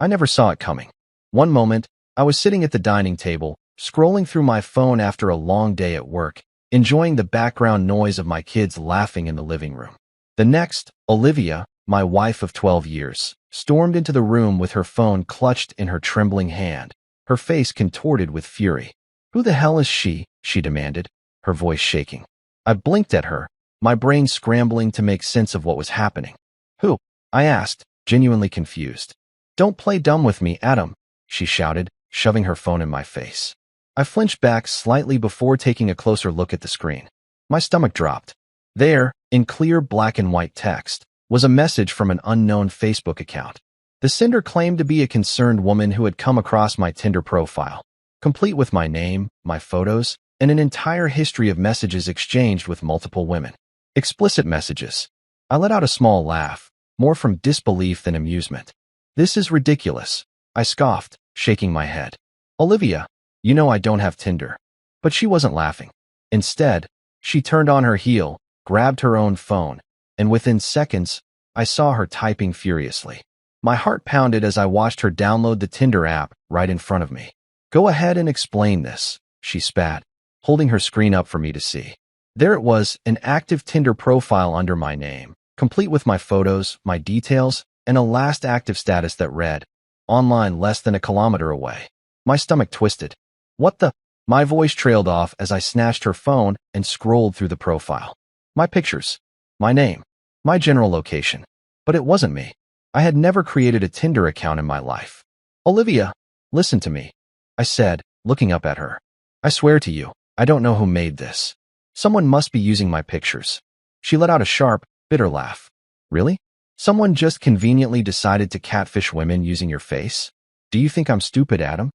I never saw it coming. One moment, I was sitting at the dining table, scrolling through my phone after a long day at work, enjoying the background noise of my kids laughing in the living room. The next, Olivia, my wife of 12 years, stormed into the room with her phone clutched in her trembling hand, her face contorted with fury. "Who the hell is she?" she demanded, her voice shaking. I blinked at her, my brain scrambling to make sense of what was happening. "Who?" I asked, genuinely confused. "Don't play dumb with me, Adam," she shouted, shoving her phone in my face. I flinched back slightly before taking a closer look at the screen. My stomach dropped. There, in clear black and white text, was a message from an unknown Facebook account. The sender claimed to be a concerned woman who had come across my Tinder profile, complete with my name, my photos, and an entire history of messages exchanged with multiple women. Explicit messages. I let out a small laugh, more from disbelief than amusement. "This is ridiculous," I scoffed, shaking my head. "Olivia, you know I don't have Tinder." But she wasn't laughing. Instead, she turned on her heel, grabbed her own phone, and within seconds, I saw her typing furiously. My heart pounded as I watched her download the Tinder app right in front of me. "Go ahead and explain this," she spat, holding her screen up for me to see. There it was, an active Tinder profile under my name, complete with my photos, my details, and a last active status that read, "Online less than a kilometer away." My stomach twisted. "What the?" My voice trailed off as I snatched her phone and scrolled through the profile. My pictures, my name, my general location. But it wasn't me. I had never created a Tinder account in my life. "Olivia, listen to me," I said, looking up at her. "I swear to you, I don't know who made this. Someone must be using my pictures." She let out a sharp, bitter laugh. "Really? Someone just conveniently decided to catfish women using your face? Do you think I'm stupid, Adam?"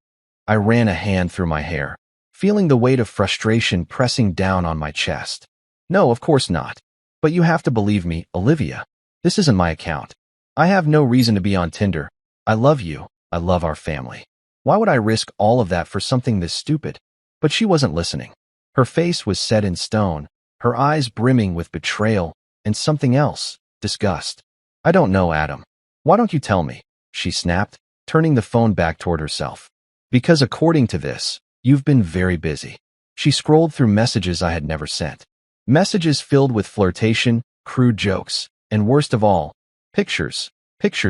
I ran a hand through my hair, feeling the weight of frustration pressing down on my chest. "No, of course not. But you have to believe me, Olivia. This isn't my account. I have no reason to be on Tinder. I love you. I love our family. Why would I risk all of that for something this stupid?" But she wasn't listening. Her face was set in stone, her eyes brimming with betrayal and something else, disgust. "I don't know, Adam. Why don't you tell me?" she snapped, turning the phone back toward herself. "Because according to this, you've been very busy." She scrolled through messages I had never sent. Messages filled with flirtation, crude jokes, and worst of all, pictures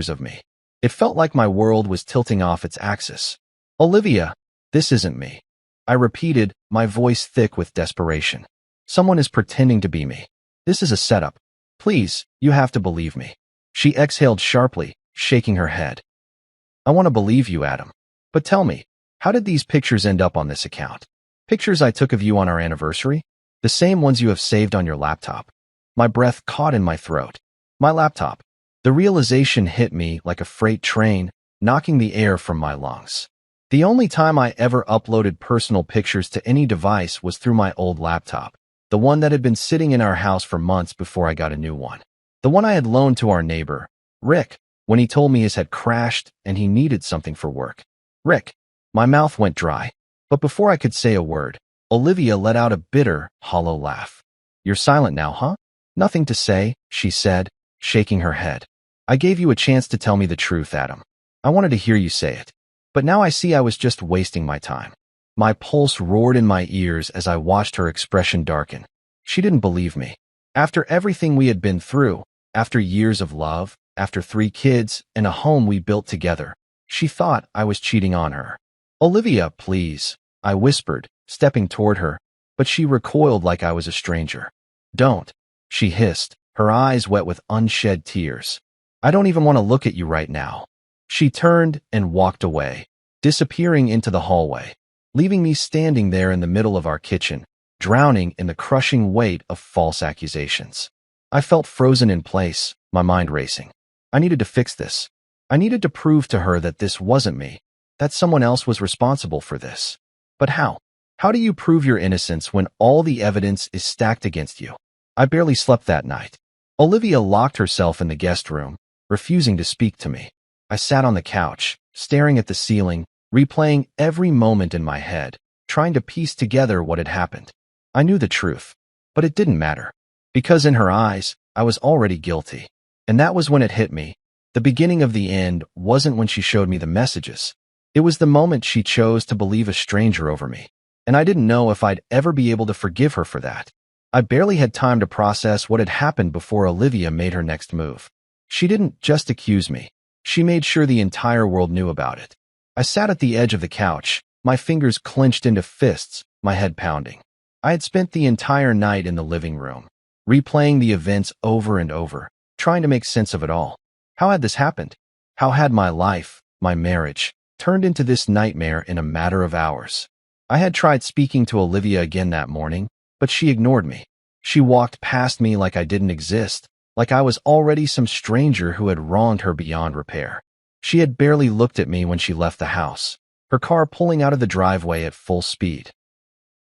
of me. It felt like my world was tilting off its axis. "Olivia, this isn't me," I repeated, my voice thick with desperation. "Someone is pretending to be me. This is a setup. Please, you have to believe me." She exhaled sharply, shaking her head. "I want to believe you, Adam. But tell me, how did these pictures end up on this account? Pictures I took of you on our anniversary? The same ones you have saved on your laptop?" My breath caught in my throat. My laptop. The realization hit me like a freight train, knocking the air from my lungs. The only time I ever uploaded personal pictures to any device was through my old laptop, the one that had been sitting in our house for months before I got a new one. The one I had loaned to our neighbor, Rick, when he told me his had crashed and he needed something for work. Rick. My mouth went dry. But before I could say a word, Olivia let out a bitter, hollow laugh. "You're silent now, huh?" "Nothing to say," she said, shaking her head. "I gave you a chance to tell me the truth, Adam. I wanted to hear you say it. But now I see I was just wasting my time." My pulse roared in my ears as I watched her expression darken. She didn't believe me. After everything we had been through, after years of love, after 3 kids and a home we built together, she thought I was cheating on her. "Olivia, please," I whispered, stepping toward her, but she recoiled like I was a stranger. "Don't," she hissed, her eyes wet with unshed tears. "I don't even want to look at you right now." She turned and walked away, disappearing into the hallway, leaving me standing there in the middle of our kitchen, drowning in the crushing weight of false accusations. I felt frozen in place, my mind racing. I needed to fix this. I needed to prove to her that this wasn't me, that someone else was responsible for this. But how? How do you prove your innocence when all the evidence is stacked against you? I barely slept that night. Olivia locked herself in the guest room, refusing to speak to me. I sat on the couch, staring at the ceiling, replaying every moment in my head, trying to piece together what had happened. I knew the truth, but it didn't matter, because in her eyes, I was already guilty. And that was when it hit me. The beginning of the end wasn't when she showed me the messages. It was the moment she chose to believe a stranger over me, and I didn't know if I'd ever be able to forgive her for that. I barely had time to process what had happened before Olivia made her next move. She didn't just accuse me. She made sure the entire world knew about it. I sat at the edge of the couch, my fingers clenched into fists, my head pounding. I had spent the entire night in the living room, replaying the events over and over, trying to make sense of it all. How had this happened? How had my life, my marriage, turned into this nightmare in a matter of hours? I had tried speaking to Olivia again that morning, but she ignored me. She walked past me like I didn't exist, like I was already some stranger who had wronged her beyond repair. She had barely looked at me when she left the house, her car pulling out of the driveway at full speed.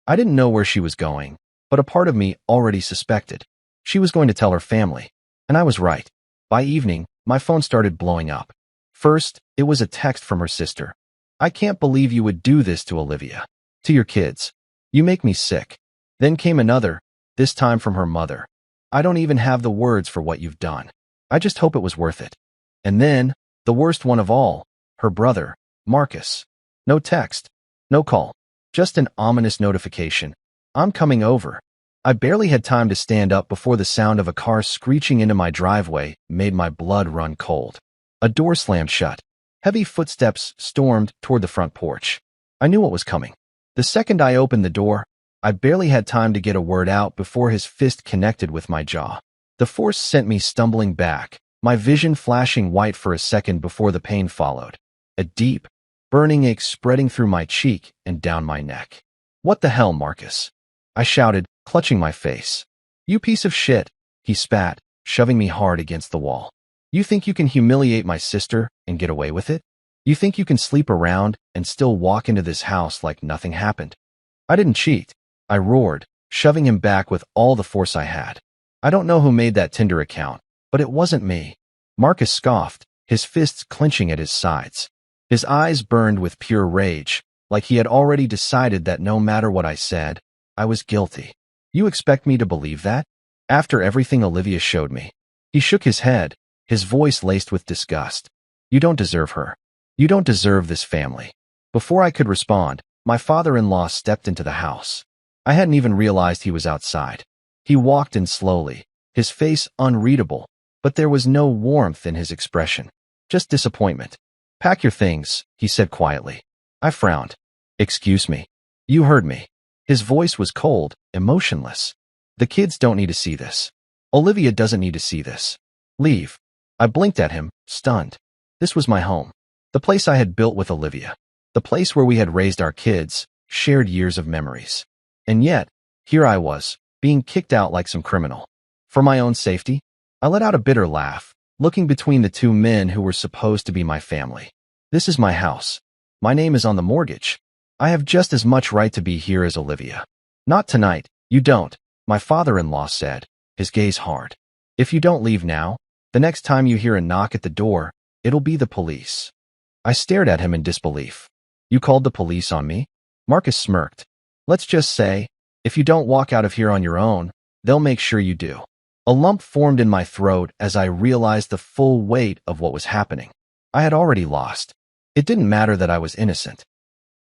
I didn't know where she was going, but a part of me already suspected. She was going to tell her family, and I was right. By evening, my phone started blowing up. First, it was a text from her sister. "I can't believe you would do this to Olivia. To your kids. You make me sick." Then came another, this time from her mother. "I don't even have the words for what you've done. I just hope it was worth it." And then, the worst one of all, her brother, Marcus. No text, no call, just an ominous notification. "I'm coming over." I barely had time to stand up before the sound of a car screeching into my driveway made my blood run cold. A door slammed shut. Heavy footsteps stormed toward the front porch. I knew what was coming. The second I opened the door, I barely had time to get a word out before his fist connected with my jaw. The force sent me stumbling back, my vision flashing white for a second before the pain followed. A deep, burning ache spreading through my cheek and down my neck. "What the hell, Marcus?" I shouted, clutching my face. "You piece of shit," he spat, shoving me hard against the wall. "You think you can humiliate my sister and get away with it? You think you can sleep around and still walk into this house like nothing happened?" "I didn't cheat," I roared, shoving him back with all the force I had. "I don't know who made that Tinder account, but it wasn't me." Marcus scoffed, his fists clenching at his sides. His eyes burned with pure rage, like he had already decided that no matter what I said, I was guilty. "You expect me to believe that? After everything Olivia showed me?" He shook his head, his voice laced with disgust. "You don't deserve her. You don't deserve this family." Before I could respond, my father-in-law stepped into the house. I hadn't even realized he was outside. He walked in slowly, his face unreadable, but there was no warmth in his expression, just disappointment. "Pack your things," he said quietly. I frowned. "Excuse me." "You heard me." His voice was cold, emotionless. "The kids don't need to see this. Olivia doesn't need to see this. Leave." I blinked at him, stunned. This was my home. The place I had built with Olivia. The place where we had raised our kids, shared years of memories. And yet, here I was, being kicked out like some criminal. For my own safety? I let out a bitter laugh, looking between the two men who were supposed to be my family. "This is my house. My name is on the mortgage. I have just as much right to be here as Olivia." "Not tonight, you don't," my father-in-law said, his gaze hard. "If you don't leave now, the next time you hear a knock at the door, it'll be the police." I stared at him in disbelief. "You called the police on me?" Marcus smirked. "Let's just say, if you don't walk out of here on your own, they'll make sure you do." A lump formed in my throat as I realized the full weight of what was happening. I had already lost. It didn't matter that I was innocent.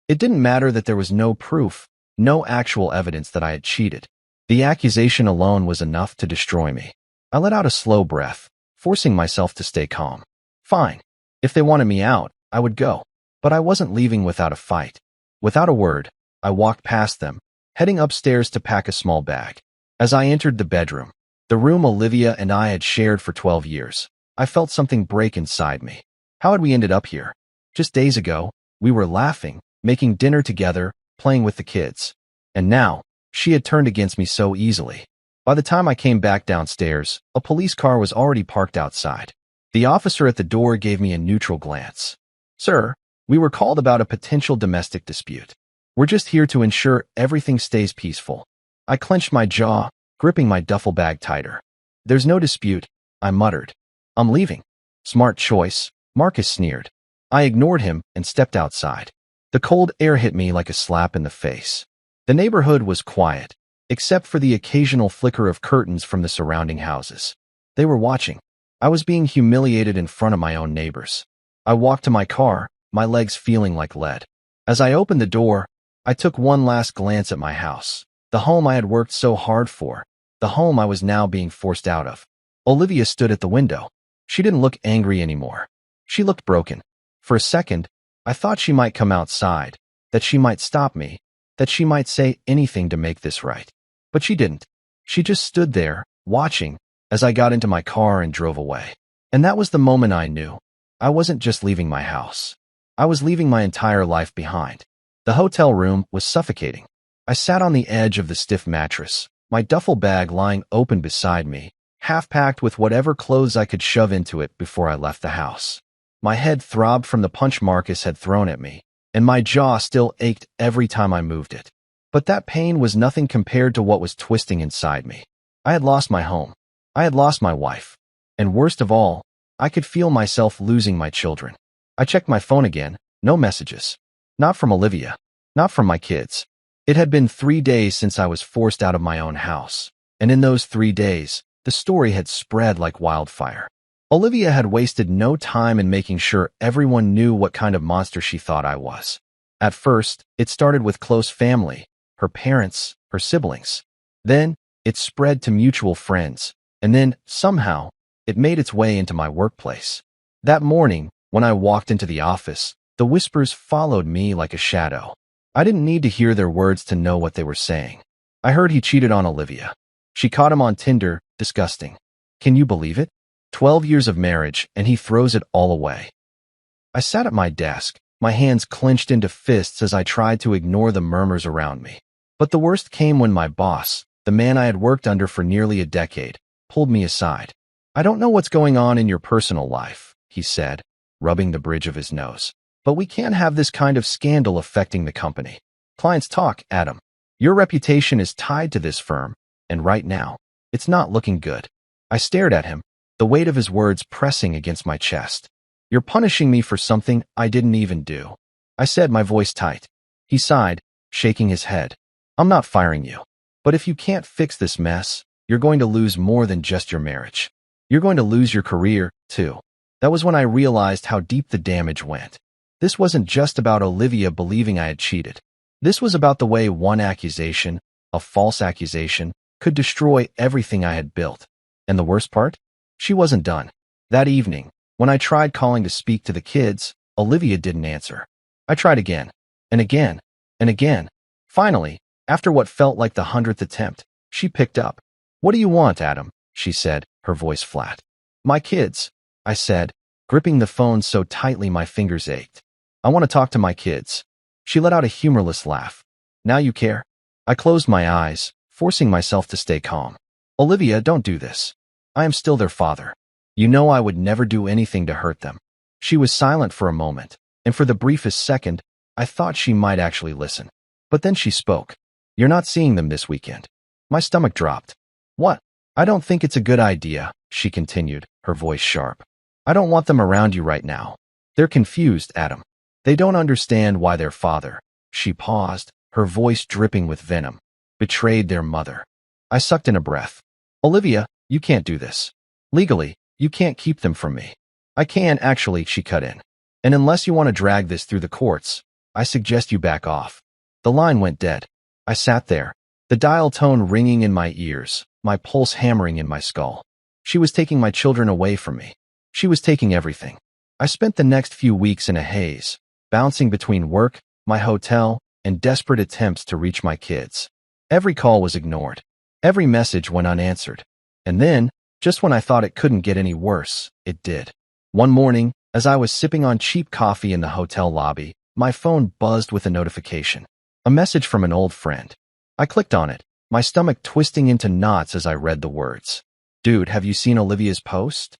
It didn't matter that there was no proof, no actual evidence that I had cheated. The accusation alone was enough to destroy me. I let out a slow breath, forcing myself to stay calm. Fine. If they wanted me out, I would go. But I wasn't leaving without a fight. Without a word, I walked past them, heading upstairs to pack a small bag. As I entered the bedroom, the room Olivia and I had shared for 12 years, I felt something break inside me. How had we ended up here? Just days ago, we were laughing, making dinner together, playing with the kids. And now, she had turned against me so easily. By the time I came back downstairs, a police car was already parked outside. The officer at the door gave me a neutral glance. "Sir, we were called about a potential domestic dispute. We're just here to ensure everything stays peaceful." I clenched my jaw, gripping my duffel bag tighter. "There's no dispute," I muttered. "I'm leaving." "Smart choice," Marcus sneered. I ignored him and stepped outside. The cold air hit me like a slap in the face. The neighborhood was quiet, except for the occasional flicker of curtains from the surrounding houses. They were watching. I was being humiliated in front of my own neighbors. I walked to my car, my legs feeling like lead. As I opened the door, I took one last glance at my house, the home I had worked so hard for, the home I was now being forced out of. Olivia stood at the window. She didn't look angry anymore. She looked broken. For a second, I thought she might come outside, that she might stop me, that she might say anything to make this right. But she didn't. She just stood there, watching, as I got into my car and drove away. And that was the moment I knew. I wasn't just leaving my house. I was leaving my entire life behind. The hotel room was suffocating. I sat on the edge of the stiff mattress, my duffel bag lying open beside me, half packed with whatever clothes I could shove into it before I left the house. My head throbbed from the punch Marcus had thrown at me, and my jaw still ached every time I moved it. But that pain was nothing compared to what was twisting inside me. I had lost my home. I had lost my wife. And worst of all, I could feel myself losing my children. I checked my phone again. No messages. Not from Olivia. Not from my kids. It had been 3 days since I was forced out of my own house. And in those 3 days, the story had spread like wildfire. Olivia had wasted no time in making sure everyone knew what kind of monster she thought I was. At first, it started with close family, her parents, her siblings. Then, it spread to mutual friends. And then, somehow, it made its way into my workplace. That morning, when I walked into the office, the whispers followed me like a shadow. I didn't need to hear their words to know what they were saying. I heard he cheated on Olivia. She caught him on Tinder. Disgusting. Can you believe it? 12 years of marriage, and he throws it all away. I sat at my desk, my hands clenched into fists as I tried to ignore the murmurs around me. But the worst came when my boss, the man I had worked under for nearly a decade, pulled me aside. I don't know what's going on in your personal life, he said, rubbing the bridge of his nose. But we can't have this kind of scandal affecting the company. Clients talk, Adam. Your reputation is tied to this firm, and right now, it's not looking good. I stared at him, the weight of his words pressing against my chest. You're punishing me for something I didn't even do, I said, my voice tight. He sighed, shaking his head. I'm not firing you. But if you can't fix this mess, you're going to lose more than just your marriage. You're going to lose your career, too. That was when I realized how deep the damage went. This wasn't just about Olivia believing I had cheated. This was about the way one accusation, a false accusation, could destroy everything I had built. And the worst part? She wasn't done. That evening, when I tried calling to speak to the kids, Olivia didn't answer. I tried again, and again, and again. Finally, after what felt like the 100th attempt, she picked up. What do you want, Adam? She said, her voice flat. My kids, I said, gripping the phone so tightly my fingers ached. I want to talk to my kids. She let out a humorless laugh. Now you care? I closed my eyes, forcing myself to stay calm. Olivia, don't do this. I am still their father. You know I would never do anything to hurt them. She was silent for a moment, and for the briefest second, I thought she might actually listen. But then she spoke. You're not seeing them this weekend. My stomach dropped. What? I don't think it's a good idea, she continued, her voice sharp. I don't want them around you right now. They're confused, Adam. They don't understand why their father, she paused, her voice dripping with venom, betrayed their mother. I sucked in a breath. Olivia, you can't do this. Legally, you can't keep them from me. I can, actually, she cut in. And unless you want to drag this through the courts, I suggest you back off. The line went dead. I sat there, the dial tone ringing in my ears, my pulse hammering in my skull. She was taking my children away from me. She was taking everything. I spent the next few weeks in a haze, bouncing between work, my hotel, and desperate attempts to reach my kids. Every call was ignored. Every message went unanswered. And then, just when I thought it couldn't get any worse, it did. One morning, as I was sipping on cheap coffee in the hotel lobby, my phone buzzed with a notification. A message from an old friend. I clicked on it, my stomach twisting into knots as I read the words. Dude, have you seen Olivia's post?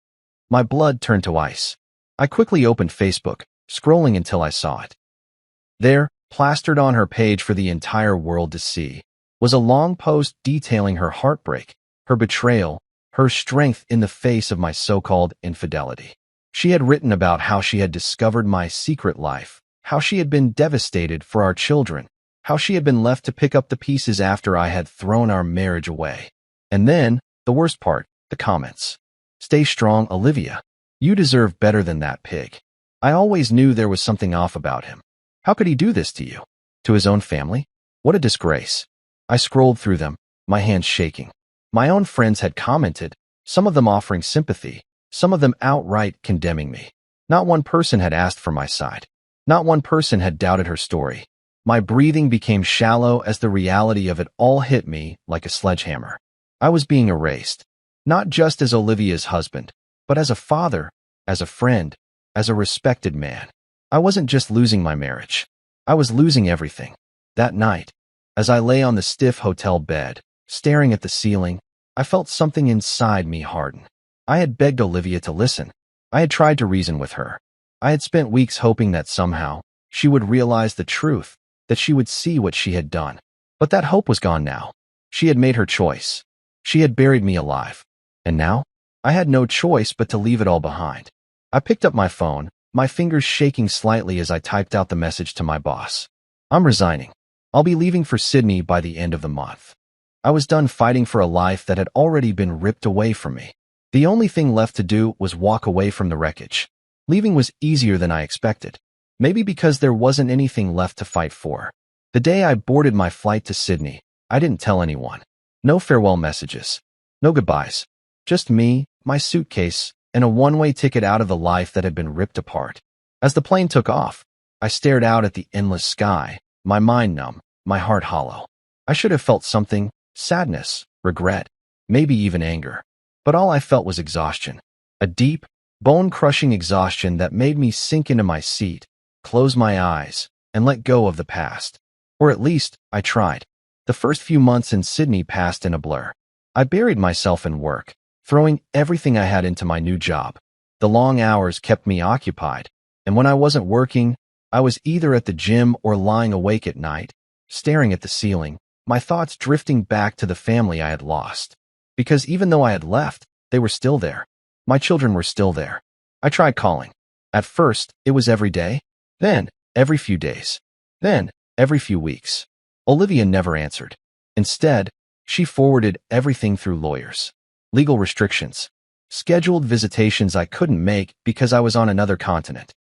My blood turned to ice. I quickly opened Facebook, scrolling until I saw it. There, plastered on her page for the entire world to see, was a long post detailing her heartbreak, her betrayal, her strength in the face of my so-called infidelity. She had written about how she had discovered my secret life, how she had been devastated for our children, how she had been left to pick up the pieces after I had thrown our marriage away. And then, the worst part, the comments. Stay strong, Olivia. You deserve better than that pig. I always knew there was something off about him. How could he do this to you? To his own family? What a disgrace. I scrolled through them, my hands shaking. My own friends had commented, some of them offering sympathy, some of them outright condemning me. Not one person had asked for my side. Not one person had doubted her story. My breathing became shallow as the reality of it all hit me like a sledgehammer. I was being erased, not just as Olivia's husband, but as a father, as a friend, as a respected man. I wasn't just losing my marriage. I was losing everything. That night, as I lay on the stiff hotel bed, staring at the ceiling, I felt something inside me harden. I had begged Olivia to listen. I had tried to reason with her. I had spent weeks hoping that somehow she would realize the truth, that she would see what she had done. But that hope was gone now. She had made her choice. She had buried me alive. And now, I had no choice but to leave it all behind. I picked up my phone, my fingers shaking slightly as I typed out the message to my boss. I'm resigning. I'll be leaving for Sydney by the end of the month. I was done fighting for a life that had already been ripped away from me. The only thing left to do was walk away from the wreckage. Leaving was easier than I expected. Maybe because there wasn't anything left to fight for. The day I boarded my flight to Sydney, I didn't tell anyone. No farewell messages. No goodbyes. Just me, my suitcase, and a one-way ticket out of the life that had been ripped apart. As the plane took off, I stared out at the endless sky, my mind numb, my heart hollow. I should have felt something, sadness, regret, maybe even anger. But all I felt was exhaustion. A deep, bone-crushing exhaustion that made me sink into my seat, close my eyes, and let go of the past. Or at least, I tried. The first few months in Sydney passed in a blur. I buried myself in work, throwing everything I had into my new job. The long hours kept me occupied, and when I wasn't working, I was either at the gym or lying awake at night, staring at the ceiling, my thoughts drifting back to the family I had lost. Because even though I had left, they were still there. My children were still there. I tried calling. At first, it was every day, then every few days, then every few weeks. Olivia never answered. Instead, she forwarded everything through lawyers. Legal restrictions. Scheduled visitations I couldn't make because I was on another continent.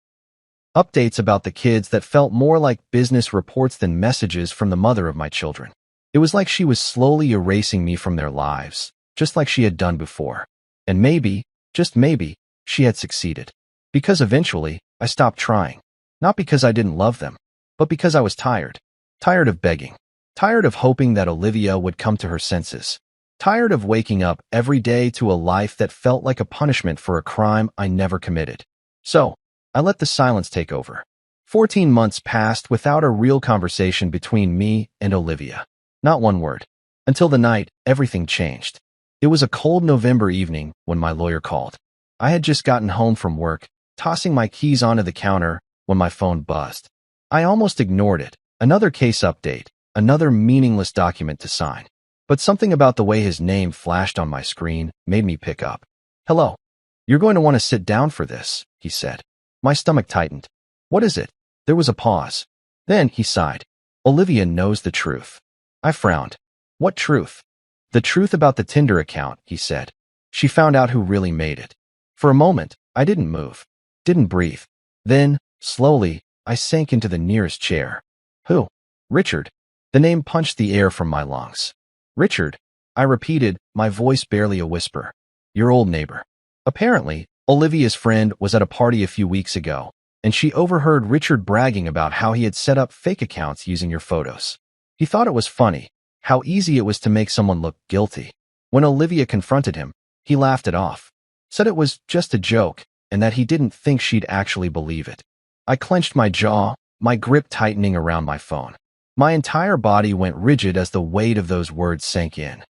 Updates about the kids that felt more like business reports than messages from the mother of my children. It was like she was slowly erasing me from their lives, just like she had done before. And maybe, just maybe, she had succeeded. Because eventually, I stopped trying. Not because I didn't love them, but because I was tired. Tired of begging. Tired of hoping that Olivia would come to her senses. Tired of waking up every day to a life that felt like a punishment for a crime I never committed. So, I let the silence take over. 14 months passed without a real conversation between me and Olivia. Not one word. Until the night, everything changed. It was a cold November evening when my lawyer called. I had just gotten home from work, tossing my keys onto the counter when my phone buzzed. I almost ignored it. Another case update, another meaningless document to sign. But something about the way his name flashed on my screen made me pick up. Hello. You're going to want to sit down for this, he said. My stomach tightened. What is it? There was a pause. Then he sighed. Olivia knows the truth. I frowned. What truth? The truth about the Tinder account, he said. She found out who really made it. For a moment, I didn't move, didn't breathe. Then, slowly, I sank into the nearest chair. Who? Richard. The name punched the air from my lungs. Richard, I repeated, my voice barely a whisper. Your old neighbor. Apparently, Olivia's friend was at a party a few weeks ago, and she overheard Richard bragging about how he had set up fake accounts using your photos. He thought it was funny, how easy it was to make someone look guilty. When Olivia confronted him, he laughed it off, said it was just a joke, and that he didn't think she'd actually believe it. I clenched my jaw, my grip tightening around my phone. My entire body went rigid as the weight of those words sank in.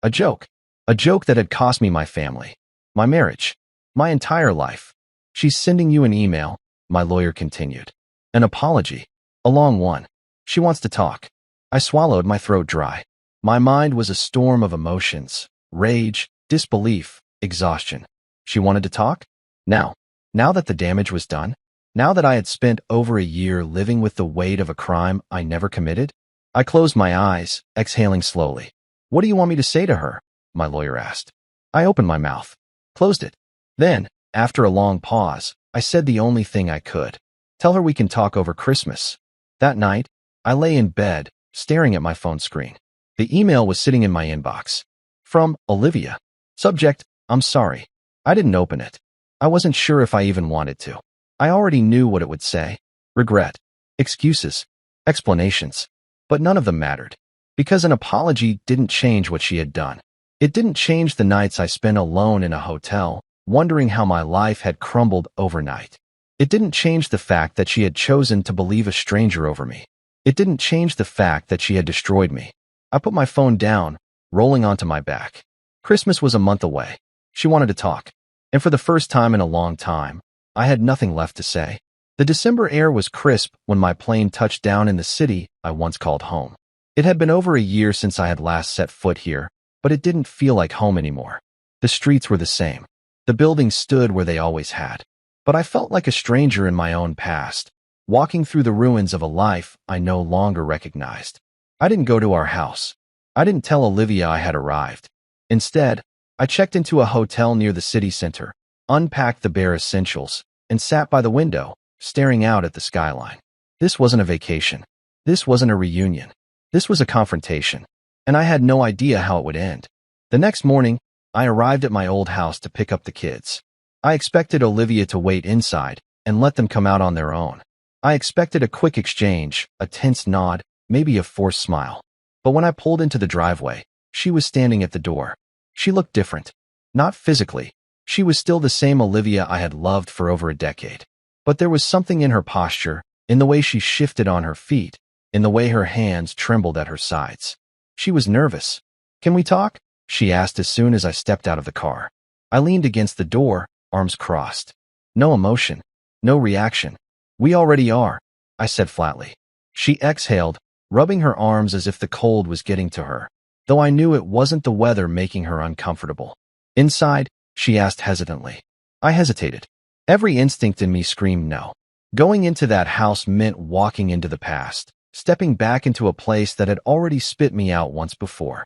A joke that had cost me my family, my marriage, my entire life. She's sending you an email, my lawyer continued. An apology, a long one. She wants to talk. I swallowed, my throat dry. My mind was a storm of emotions, rage, disbelief, exhaustion. She wanted to talk? Now that the damage was done? Now that I had spent over a year living with the weight of a crime I never committed? I closed my eyes, exhaling slowly. What do you want me to say to her? My lawyer asked. I opened my mouth, closed it. Then, after a long pause, I said the only thing I could. Tell her we can talk over Christmas. That night, I lay in bed, staring at my phone screen. The email was sitting in my inbox. From Olivia. Subject, I'm sorry. I didn't open it. I wasn't sure if I even wanted to. I already knew what it would say. Regret. Excuses. Explanations. But none of them mattered. Because an apology didn't change what she had done. It didn't change the nights I spent alone in a hotel, wondering how my life had crumbled overnight. It didn't change the fact that she had chosen to believe a stranger over me. It didn't change the fact that she had destroyed me. I put my phone down, rolling onto my back. Christmas was a month away. She wanted to talk. And for the first time in a long time, I had nothing left to say. The December air was crisp when my plane touched down in the city I once called home. It had been over a year since I had last set foot here, but it didn't feel like home anymore. The streets were the same. The buildings stood where they always had. But I felt like a stranger in my own past, walking through the ruins of a life I no longer recognized. I didn't go to our house. I didn't tell Olivia I had arrived. Instead, I checked into a hotel near the city center, unpacked the bare essentials, and sat by the window, staring out at the skyline. This wasn't a vacation. This wasn't a reunion. This was a confrontation, and I had no idea how it would end. The next morning, I arrived at my old house to pick up the kids. I expected Olivia to wait inside and let them come out on their own. I expected a quick exchange, a tense nod, maybe a forced smile. But when I pulled into the driveway, she was standing at the door. She looked different. Not physically. She was still the same Olivia I had loved for over a decade. But there was something in her posture, in the way she shifted on her feet, in the way her hands trembled at her sides. She was nervous. "Can we talk?" she asked as soon as I stepped out of the car. I leaned against the door, arms crossed. No emotion. No reaction. "We already are," I said flatly. She exhaled, rubbing her arms as if the cold was getting to her, though I knew it wasn't the weather making her uncomfortable. "Inside?" she asked hesitantly. I hesitated. Every instinct in me screamed no. Going into that house meant walking into the past, stepping back into a place that had already spit me out once before.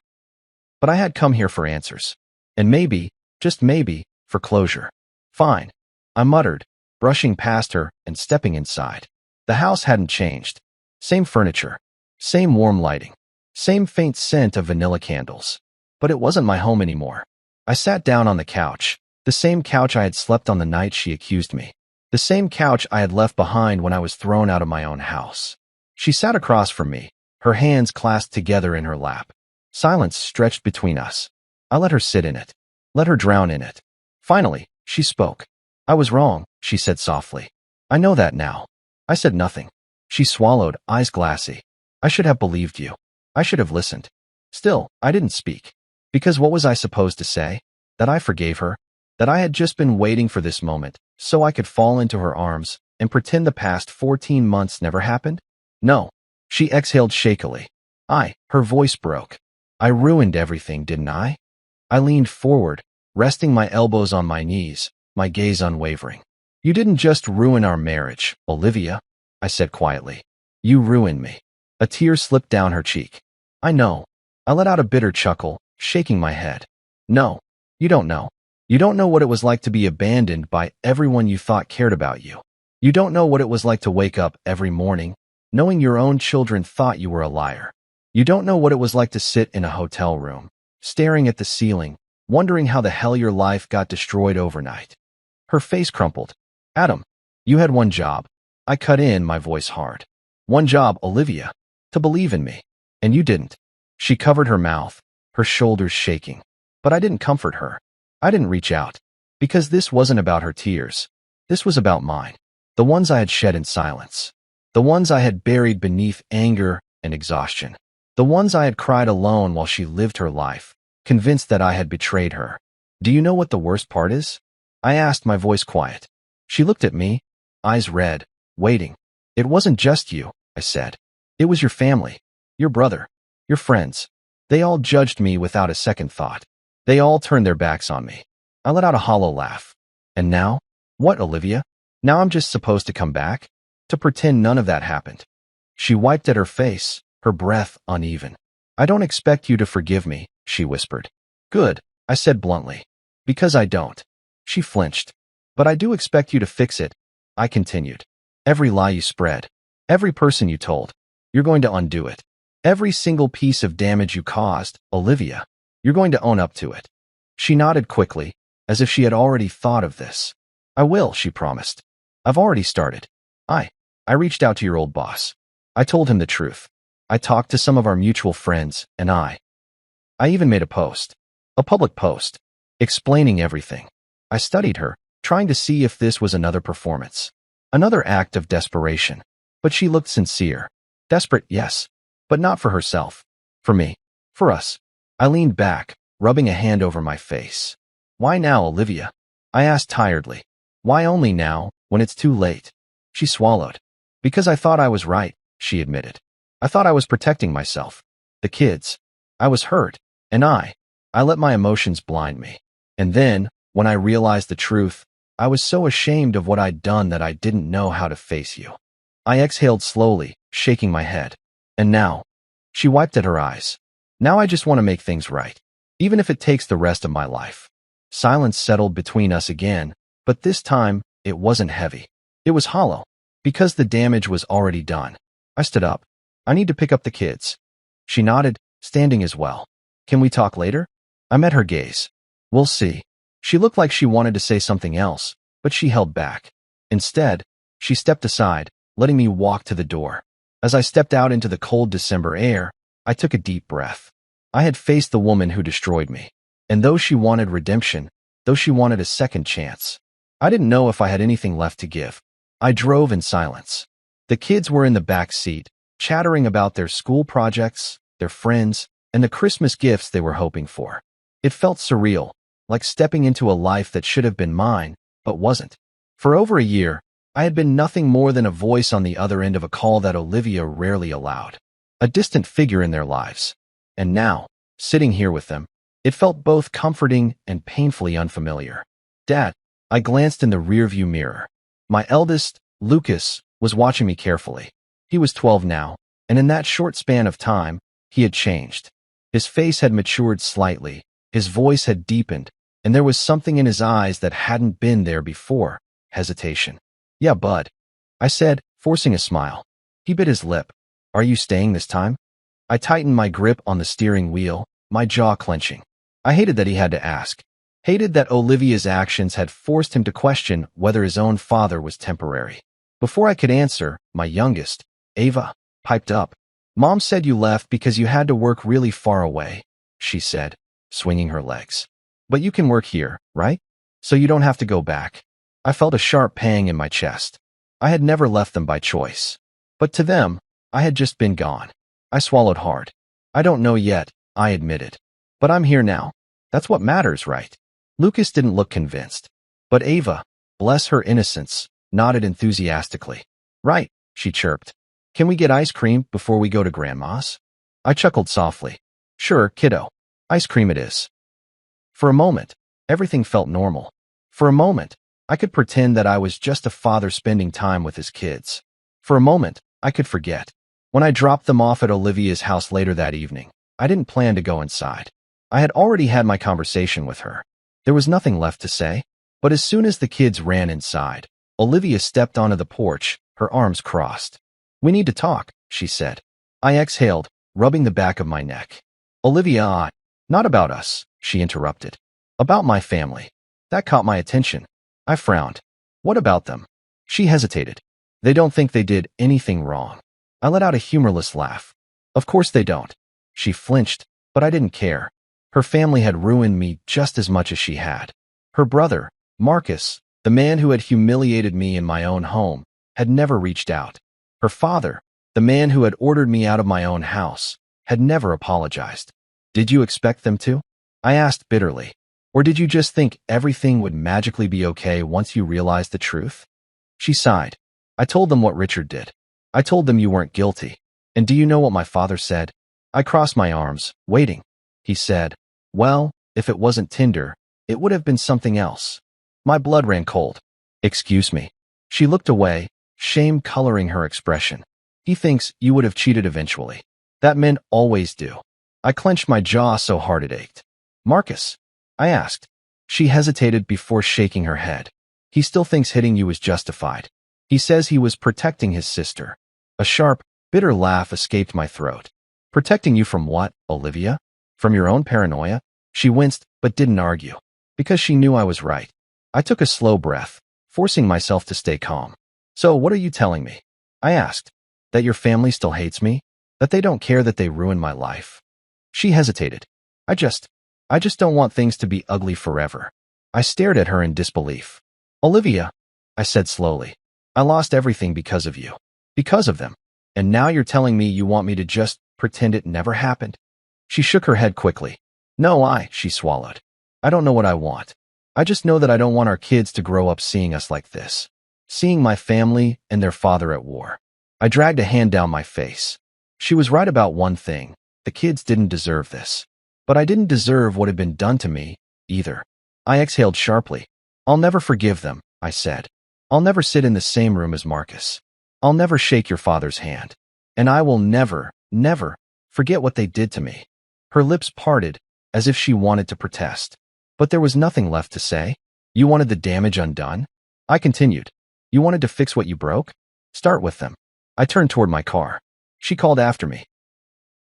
But I had come here for answers. And maybe, just maybe, for closure. "Fine," I muttered, brushing past her and stepping inside. The house hadn't changed. Same furniture. Same warm lighting. Same faint scent of vanilla candles. But it wasn't my home anymore. I sat down on the couch, the same couch I had slept on the night she accused me. The same couch I had left behind when I was thrown out of my own house. She sat across from me, her hands clasped together in her lap. Silence stretched between us. I let her sit in it. Let her drown in it. Finally, she spoke. "I was wrong," she said softly. "I know that now." I said nothing. She swallowed, eyes glassy. "I should have believed you. I should have listened." Still, I didn't speak. Because what was I supposed to say? That I forgave her? That I had just been waiting for this moment, so I could fall into her arms and pretend the past 14 months never happened? No. She exhaled shakily. Her voice broke. "I ruined everything, didn't I?" I leaned forward, resting my elbows on my knees, my gaze unwavering. "You didn't just ruin our marriage, Olivia," I said quietly. "You ruined me." A tear slipped down her cheek. "I know." I let out a bitter chuckle, shaking my head. "No, you don't know. You don't know what it was like to be abandoned by everyone you thought cared about you. You don't know what it was like to wake up every morning, knowing your own children thought you were a liar. You don't know what it was like to sit in a hotel room, staring at the ceiling, wondering how the hell your life got destroyed overnight." Her face crumpled. "Adam, you had one job." I cut in, my voice hard. "One job, Olivia. To believe in me. And you didn't." She covered her mouth, her shoulders shaking. But I didn't comfort her. I didn't reach out. Because this wasn't about her tears. This was about mine. The ones I had shed in silence. The ones I had buried beneath anger and exhaustion. The ones I had cried alone while she lived her life, convinced that I had betrayed her. "Do you know what the worst part is?" I asked, my voice quiet. She looked at me, eyes red, waiting. "It wasn't just you," I said. "It was your family, your brother, your friends. They all judged me without a second thought. They all turned their backs on me." I let out a hollow laugh. "And now? What, Olivia? Now I'm just supposed to come back? To pretend none of that happened?" She wiped at her face, her breath uneven. "I don't expect you to forgive me," she whispered. "Good," I said bluntly. "Because I don't." She flinched. But I do expect you to fix it, I continued. Every lie you spread, every person you told, you're going to undo it. Every single piece of damage you caused, Olivia, you're going to own up to it. She nodded quickly, as if she had already thought of this. I will, she promised. I've already started. I reached out to your old boss. I told him the truth. I talked to some of our mutual friends, and I even made a public post, explaining everything. I studied her, trying to see if this was another performance, another act of desperation. But she looked sincere. Desperate, yes, but not for herself. For me. For us. I leaned back, rubbing a hand over my face. Why now, Olivia? I asked tiredly. Why only now, when it's too late? She swallowed. Because I thought I was right, she admitted. I thought I was protecting myself. The kids. I was hurt, and I let my emotions blind me. And then, when I realized the truth, I was so ashamed of what I'd done that I didn't know how to face you. I exhaled slowly, shaking my head. And now, she wiped at her eyes. Now I just want to make things right, even if it takes the rest of my life. Silence settled between us again, but this time, it wasn't heavy. It was hollow, because the damage was already done. I stood up. I need to pick up the kids. She nodded, standing as well. Can we talk later? I met her gaze. We'll see. She looked like she wanted to say something else, but she held back. Instead, she stepped aside, letting me walk to the door. As I stepped out into the cold December air, I took a deep breath. I had faced the woman who destroyed me. And though she wanted redemption, though she wanted a second chance, I didn't know if I had anything left to give. I drove in silence. The kids were in the back seat, chattering about their school projects, their friends, and the Christmas gifts they were hoping for. It felt surreal, like stepping into a life that should have been mine, but wasn't. For over a year, I had been nothing more than a voice on the other end of a call that Olivia rarely allowed, a distant figure in their lives. And now, sitting here with them, it felt both comforting and painfully unfamiliar. Dad, I glanced in the rearview mirror. My eldest, Lucas, was watching me carefully. He was 12 now, and in that short span of time, he had changed. His face had matured slightly, his voice had deepened, and there was something in his eyes that hadn't been there before, hesitation. Yeah, bud, I said, forcing a smile. He bit his lip. Are you staying this time? I tightened my grip on the steering wheel, my jaw clenching. I hated that he had to ask. Hated that Olivia's actions had forced him to question whether his own father was temporary. Before I could answer, my youngest, Ava, piped up. Mom said you left because you had to work really far away, she said, swinging her legs. But you can work here, right? So you don't have to go back. I felt a sharp pang in my chest. I had never left them by choice. But to them, I had just been gone. I swallowed hard. I don't know yet, I admitted. But I'm here now. That's what matters, right? Lucas didn't look convinced. But Ava, bless her innocence, nodded enthusiastically. Right, she chirped. Can we get ice cream before we go to Grandma's? I chuckled softly. Sure, kiddo. Ice cream it is. For a moment, everything felt normal. For a moment, I could pretend that I was just a father spending time with his kids. For a moment, I could forget. When I dropped them off at Olivia's house later that evening, I didn't plan to go inside. I had already had my conversation with her. There was nothing left to say. But as soon as the kids ran inside, Olivia stepped onto the porch, her arms crossed. We need to talk, she said. I exhaled, rubbing the back of my neck. Olivia, not about us, she interrupted. About my family. That caught my attention. I frowned. What about them? She hesitated. They don't think they did anything wrong. I let out a humorless laugh. Of course they don't. She flinched, but I didn't care. Her family had ruined me just as much as she had. Her brother, Marcus, the man who had humiliated me in my own home, had never reached out. Her father, the man who had ordered me out of my own house, had never apologized. Did you expect them to? I asked bitterly. Or did you just think everything would magically be okay once you realized the truth? She sighed. I told them what Richard did. I told them you weren't guilty. And do you know what my father said? I crossed my arms, waiting. He said, well, if it wasn't Tinder, it would have been something else. My blood ran cold. Excuse me. She looked away, shame coloring her expression. He thinks you would have cheated eventually. That men always do. I clenched my jaw so hard it ached. Marcus? I asked. She hesitated before shaking her head. He still thinks hitting you is justified. He says he was protecting his sister. A sharp, bitter laugh escaped my throat. Protecting you from what, Olivia? From your own paranoia? She winced, but didn't argue. Because she knew I was right. I took a slow breath, forcing myself to stay calm. So what are you telling me? I asked. That your family still hates me? That they don't care that they ruined my life? She hesitated. I just don't want things to be ugly forever. I stared at her in disbelief. Olivia, I said slowly, I lost everything because of you. Because of them. And now you're telling me you want me to just pretend it never happened? She shook her head quickly. No, she swallowed. I don't know what I want. I just know that I don't want our kids to grow up seeing us like this. Seeing my family and their father at war. I dragged a hand down my face. She was right about one thing. The kids didn't deserve this. But I didn't deserve what had been done to me, either. I exhaled sharply. I'll never forgive them, I said. I'll never sit in the same room as Marcus. I'll never shake your father's hand. And I will never, never forget what they did to me. Her lips parted, as if she wanted to protest. But there was nothing left to say. You wanted the damage undone? I continued. You wanted to fix what you broke? Start with them. I turned toward my car. She called after me.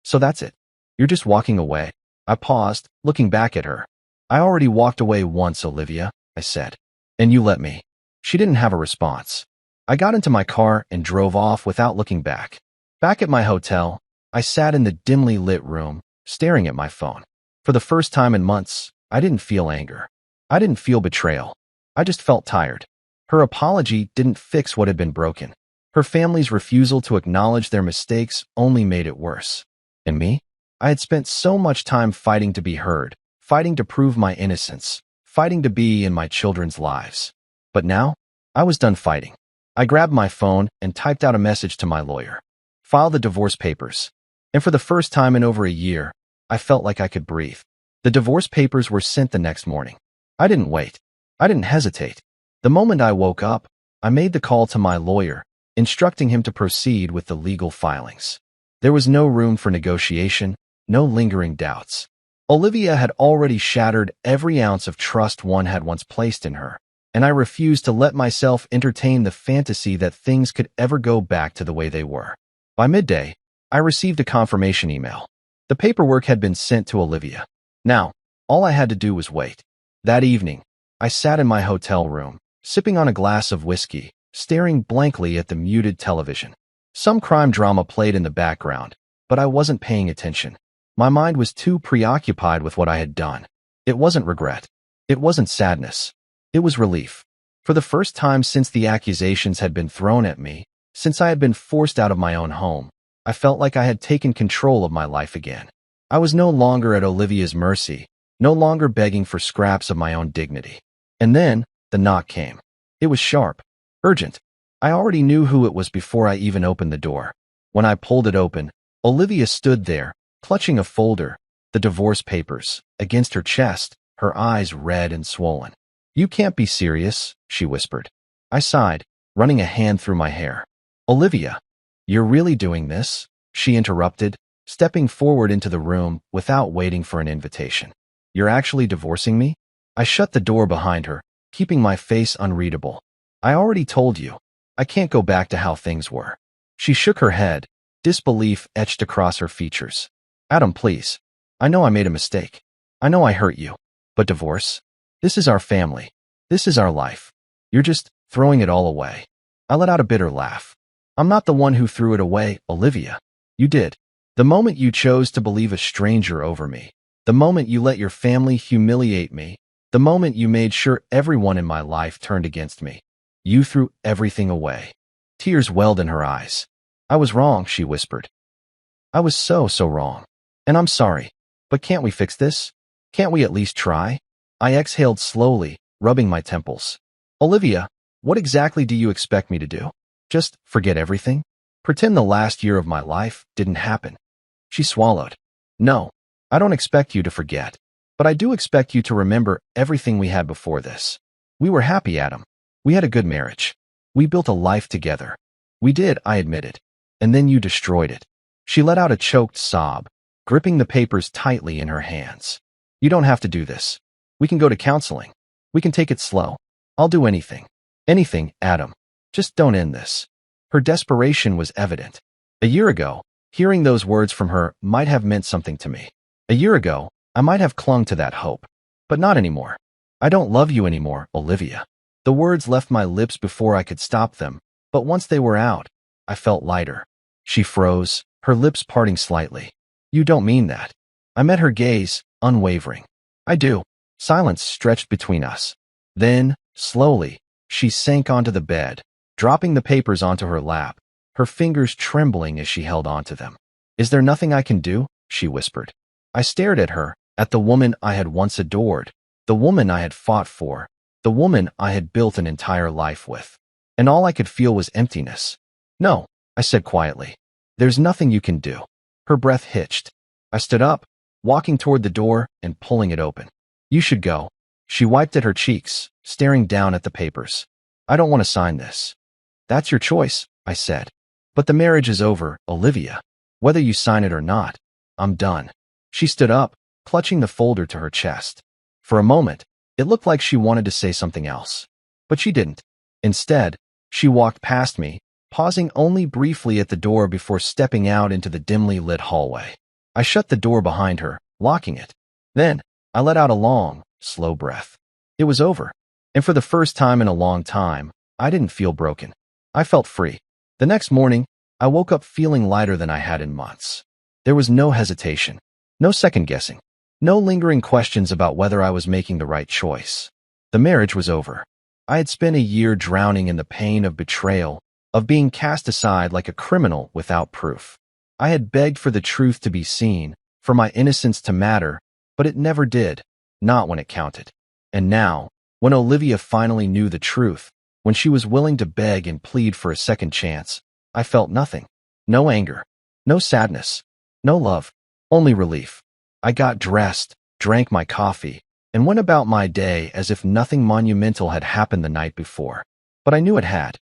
So that's it. You're just walking away. I paused, looking back at her. I already walked away once, Olivia, I said. And you let me. She didn't have a response. I got into my car and drove off without looking back. Back at my hotel, I sat in the dimly lit room, staring at my phone. For the first time in months, I didn't feel anger. I didn't feel betrayal. I just felt tired. Her apology didn't fix what had been broken. Her family's refusal to acknowledge their mistakes only made it worse. And me? I had spent so much time fighting to be heard, fighting to prove my innocence, fighting to be in my children's lives. But now, I was done fighting. I grabbed my phone and typed out a message to my lawyer. File the divorce papers. And for the first time in over a year, I felt like I could breathe. The divorce papers were sent the next morning. I didn't wait. I didn't hesitate. The moment I woke up, I made the call to my lawyer, instructing him to proceed with the legal filings. There was no room for negotiation, no lingering doubts. Olivia had already shattered every ounce of trust one had once placed in her, and I refused to let myself entertain the fantasy that things could ever go back to the way they were. By midday, I received a confirmation email. The paperwork had been sent to Olivia. Now, all I had to do was wait. That evening, I sat in my hotel room, sipping on a glass of whiskey, staring blankly at the muted television. Some crime drama played in the background, but I wasn't paying attention. My mind was too preoccupied with what I had done. It wasn't regret. It wasn't sadness. It was relief. For the first time since the accusations had been thrown at me, since I had been forced out of my own home, I felt like I had taken control of my life again. I was no longer at Olivia's mercy, no longer begging for scraps of my own dignity. And then, the knock came. It was sharp, urgent. I already knew who it was before I even opened the door. When I pulled it open, Olivia stood there, clutching a folder, the divorce papers, against her chest, her eyes red and swollen. You can't be serious, she whispered. I sighed, running a hand through my hair. Olivia, you're really doing this? She interrupted, stepping forward into the room without waiting for an invitation. You're actually divorcing me? I shut the door behind her, keeping my face unreadable. I already told you. I can't go back to how things were. She shook her head, disbelief etched across her features. Adam, please. I know I made a mistake. I know I hurt you. But divorce? This is our family. This is our life. You're just throwing it all away. I let out a bitter laugh. I'm not the one who threw it away, Olivia. You did. The moment you chose to believe a stranger over me. The moment you let your family humiliate me. The moment you made sure everyone in my life turned against me. You threw everything away. Tears welled in her eyes. I was wrong, she whispered. I was so wrong. And I'm sorry. But can't we fix this? Can't we at least try? I exhaled slowly, rubbing my temples. Olivia, what exactly do you expect me to do? Just forget everything? Pretend the last year of my life didn't happen? She swallowed. No, I don't expect you to forget. But I do expect you to remember everything we had before this. We were happy, Adam. We had a good marriage. We built a life together. We did, I admitted. And then you destroyed it. She let out a choked sob, gripping the papers tightly in her hands. You don't have to do this. We can go to counseling. We can take it slow. I'll do anything. Anything, Adam. Just don't end this. Her desperation was evident. A year ago, hearing those words from her might have meant something to me. A year ago, I might have clung to that hope. But not anymore. I don't love you anymore, Olivia. The words left my lips before I could stop them, but once they were out, I felt lighter. She froze, her lips parting slightly. You don't mean that. I met her gaze, unwavering. I do. Silence stretched between us. Then, slowly, she sank onto the bed, dropping the papers onto her lap, her fingers trembling as she held onto them. Is there nothing I can do? She whispered. I stared at her, at the woman I had once adored, the woman I had fought for, the woman I had built an entire life with. And all I could feel was emptiness. No, I said quietly. There's nothing you can do. Her breath hitched. I stood up, walking toward the door and pulling it open. You should go. She wiped at her cheeks, staring down at the papers. I don't want to sign this. That's your choice, I said. But the marriage is over, Olivia. Whether you sign it or not, I'm done. She stood up, clutching the folder to her chest. For a moment, it looked like she wanted to say something else. But she didn't. Instead, she walked past me, pausing only briefly at the door before stepping out into the dimly lit hallway. I shut the door behind her, locking it. Then, I let out a long, slow breath. It was over. And for the first time in a long time, I didn't feel broken. I felt free. The next morning, I woke up feeling lighter than I had in months. There was no hesitation, no second-guessing, no lingering questions about whether I was making the right choice. The marriage was over. I had spent a year drowning in the pain of betrayal, of being cast aside like a criminal without proof. I had begged for the truth to be seen, for my innocence to matter, but it never did, not when it counted. And now, when Olivia finally knew the truth, when she was willing to beg and plead for a second chance, I felt nothing. No anger, no sadness, no love, only relief. I got dressed, drank my coffee, and went about my day as if nothing monumental had happened the night before. But I knew it had.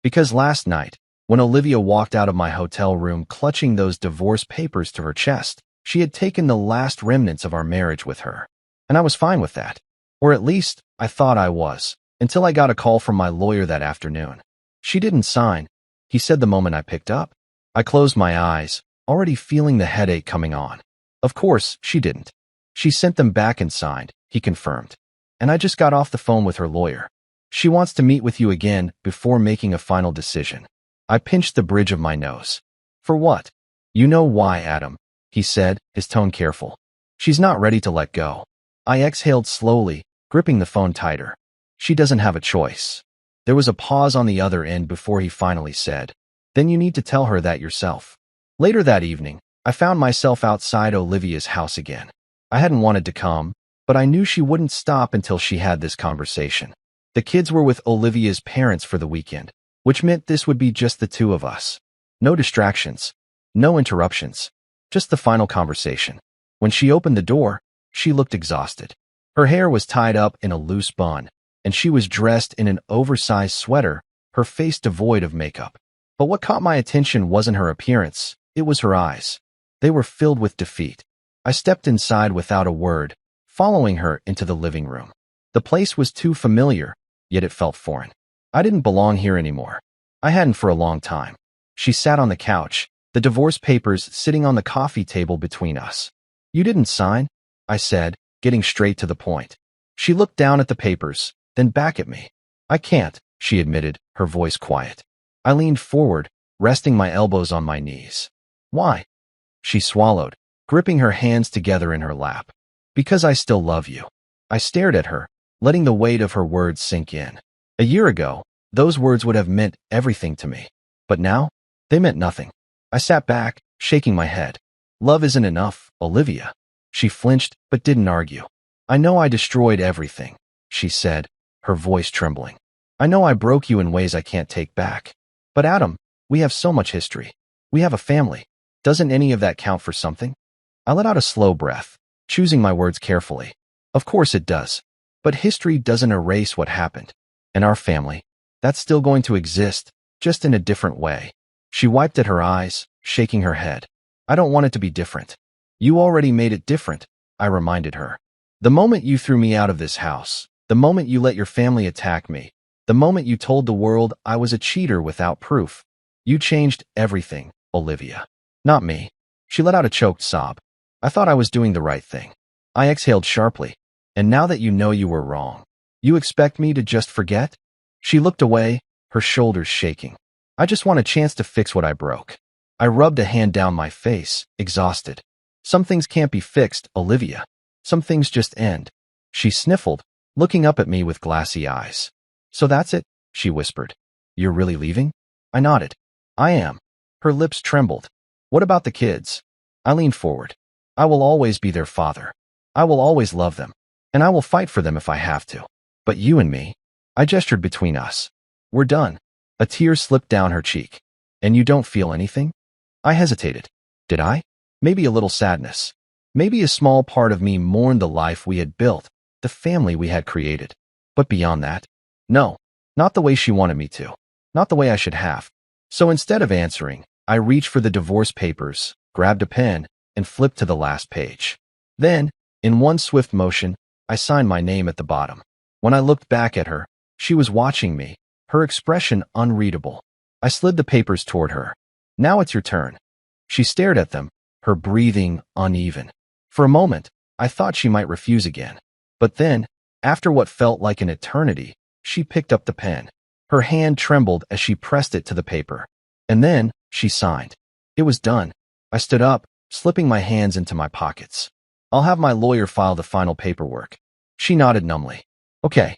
Because last night, when Olivia walked out of my hotel room clutching those divorce papers to her chest, she had taken the last remnants of our marriage with her. And I was fine with that. Or at least, I thought I was, until I got a call from my lawyer that afternoon. She didn't sign, he said the moment I picked up. I closed my eyes, already feeling the headache coming on. Of course, she didn't. She sent them back and signed, he confirmed. And I just got off the phone with her lawyer. She wants to meet with you again before making a final decision. I pinched the bridge of my nose. For what? You know why, Adam, he said, his tone careful. She's not ready to let go. I exhaled slowly, gripping the phone tighter. She doesn't have a choice. There was a pause on the other end before he finally said, Then you need to tell her that yourself. Later that evening, I found myself outside Olivia's house again. I hadn't wanted to come, but I knew she wouldn't stop until she had this conversation. The kids were with Olivia's parents for the weekend, which meant this would be just the two of us. No distractions, no interruptions, just the final conversation. When she opened the door, she looked exhausted. Her hair was tied up in a loose bun, and she was dressed in an oversized sweater, her face devoid of makeup. But what caught my attention wasn't her appearance, it was her eyes. They were filled with defeat. I stepped inside without a word, following her into the living room. The place was too familiar, yet it felt foreign. I didn't belong here anymore. I hadn't for a long time. She sat on the couch, the divorce papers sitting on the coffee table between us. You didn't sign, I said, getting straight to the point. She looked down at the papers, then back at me. I can't, she admitted, her voice quiet. I leaned forward, resting my elbows on my knees. Why? She swallowed, gripping her hands together in her lap. Because I still love you. I stared at her, letting the weight of her words sink in. A year ago, those words would have meant everything to me. But now, they meant nothing. I sat back, shaking my head. Love isn't enough, Olivia. She flinched, but didn't argue. I know I destroyed everything, she said, her voice trembling. I know I broke you in ways I can't take back. But Adam, we have so much history. We have a family. Doesn't any of that count for something? I let out a slow breath, choosing my words carefully. Of course it does. But history doesn't erase what happened. And our family, that's still going to exist, just in a different way. She wiped at her eyes, shaking her head. I don't want it to be different. You already made it different, I reminded her. The moment you threw me out of this house, the moment you let your family attack me, the moment you told the world I was a cheater without proof, you changed everything, Olivia. Not me. She let out a choked sob. I thought I was doing the right thing. I exhaled sharply. And now that you know you were wrong, you expect me to just forget? She looked away, her shoulders shaking. I just want a chance to fix what I broke. I rubbed a hand down my face, exhausted. Some things can't be fixed, Olivia. Some things just end. She sniffled, looking up at me with glassy eyes. So that's it, she whispered. You're really leaving? I nodded. I am. Her lips trembled. What about the kids? I leaned forward. I will always be their father. I will always love them. And I will fight for them if I have to. But you and me? I gestured between us. We're done. A tear slipped down her cheek. And you don't feel anything? I hesitated. Did I? Maybe a little sadness. Maybe a small part of me mourned the life we had built, the family we had created. But beyond that, no, not the way she wanted me to. Not the way I should have. So instead of answering, I reached for the divorce papers, grabbed a pen, and flipped to the last page. Then, in one swift motion, I signed my name at the bottom. When I looked back at her, she was watching me, her expression unreadable. I slid the papers toward her. Now it's your turn. She stared at them, her breathing uneven. For a moment, I thought she might refuse again. But then, after what felt like an eternity, she picked up the pen. Her hand trembled as she pressed it to the paper. And then, she signed. It was done. I stood up, slipping my hands into my pockets. I'll have my lawyer file the final paperwork. She nodded numbly. Okay.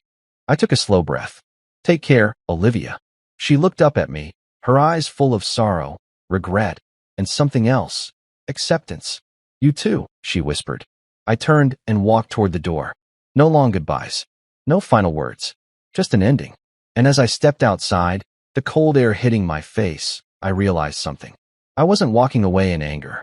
I took a slow breath. Take care, Olivia. She looked up at me, her eyes full of sorrow, regret, and something else. Acceptance. You too, she whispered. I turned and walked toward the door. No long goodbyes. No final words. Just an ending. And as I stepped outside, the cold air hitting my face, I realized something. I wasn't walking away in anger.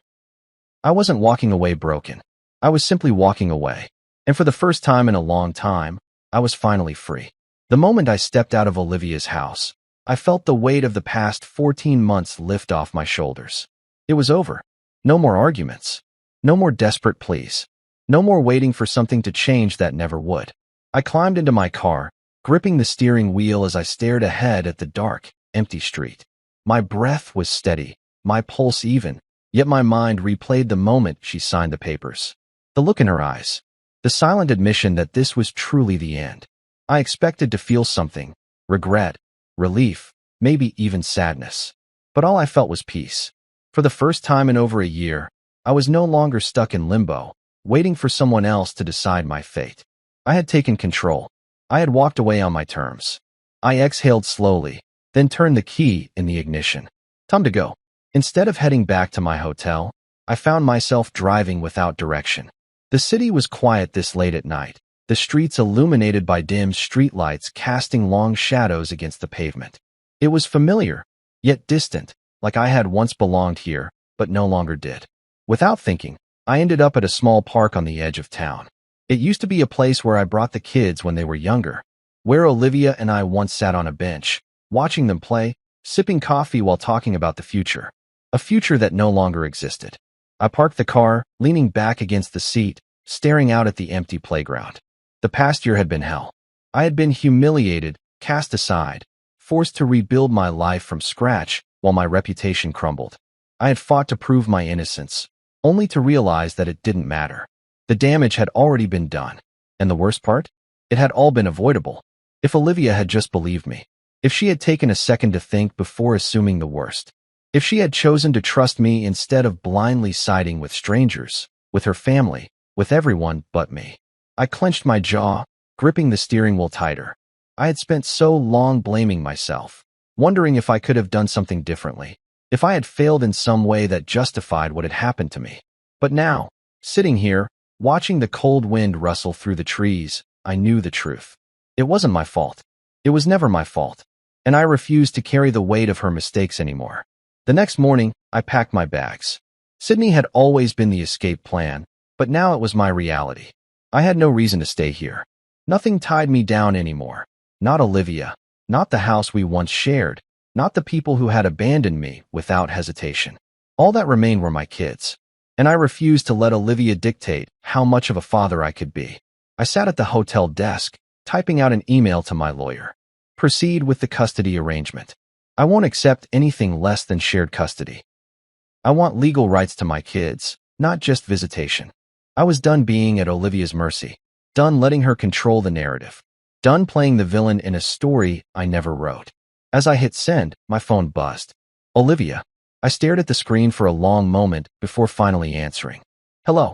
I wasn't walking away broken. I was simply walking away. And for the first time in a long time, I was finally free. The moment I stepped out of Olivia's house, I felt the weight of the past 14 months lift off my shoulders. It was over. No more arguments. No more desperate pleas. No more waiting for something to change that never would. I climbed into my car, gripping the steering wheel as I stared ahead at the dark, empty street. My breath was steady, my pulse even, yet my mind replayed the moment she signed the papers. The look in her eyes. The silent admission that this was truly the end. I expected to feel something, regret, relief, maybe even sadness. But all I felt was peace. For the first time in over a year, I was no longer stuck in limbo, waiting for someone else to decide my fate. I had taken control. I had walked away on my terms. I exhaled slowly, then turned the key in the ignition. Time to go. Instead of heading back to my hotel, I found myself driving without direction. The city was quiet this late at night, the streets illuminated by dim streetlights casting long shadows against the pavement. It was familiar, yet distant, like I had once belonged here, but no longer did. Without thinking, I ended up at a small park on the edge of town. It used to be a place where I brought the kids when they were younger, where Olivia and I once sat on a bench, watching them play, sipping coffee while talking about the future. A future that no longer existed. I parked the car, leaning back against the seat, staring out at the empty playground. The past year had been hell. I had been humiliated, cast aside, forced to rebuild my life from scratch while my reputation crumbled. I had fought to prove my innocence, only to realize that it didn't matter. The damage had already been done. And the worst part? It had all been avoidable. If Olivia had just believed me. If she had taken a second to think before assuming the worst. If she had chosen to trust me instead of blindly siding with strangers, with her family, with everyone but me. I clenched my jaw, gripping the steering wheel tighter. I had spent so long blaming myself, wondering if I could have done something differently, if I had failed in some way that justified what had happened to me. But now, sitting here, watching the cold wind rustle through the trees, I knew the truth. It wasn't my fault. It was never my fault. And I refused to carry the weight of her mistakes anymore. The next morning, I packed my bags. Sydney had always been the escape plan, but now it was my reality. I had no reason to stay here. Nothing tied me down anymore. Not Olivia, not the house we once shared, not the people who had abandoned me without hesitation. All that remained were my kids. And I refused to let Olivia dictate how much of a father I could be. I sat at the hotel desk, typing out an email to my lawyer. Proceed with the custody arrangement. I won't accept anything less than shared custody. I want legal rights to my kids, not just visitation. I was done being at Olivia's mercy, done letting her control the narrative, done playing the villain in a story I never wrote. As I hit send, my phone buzzed. Olivia. I stared at the screen for a long moment before finally answering. Hello.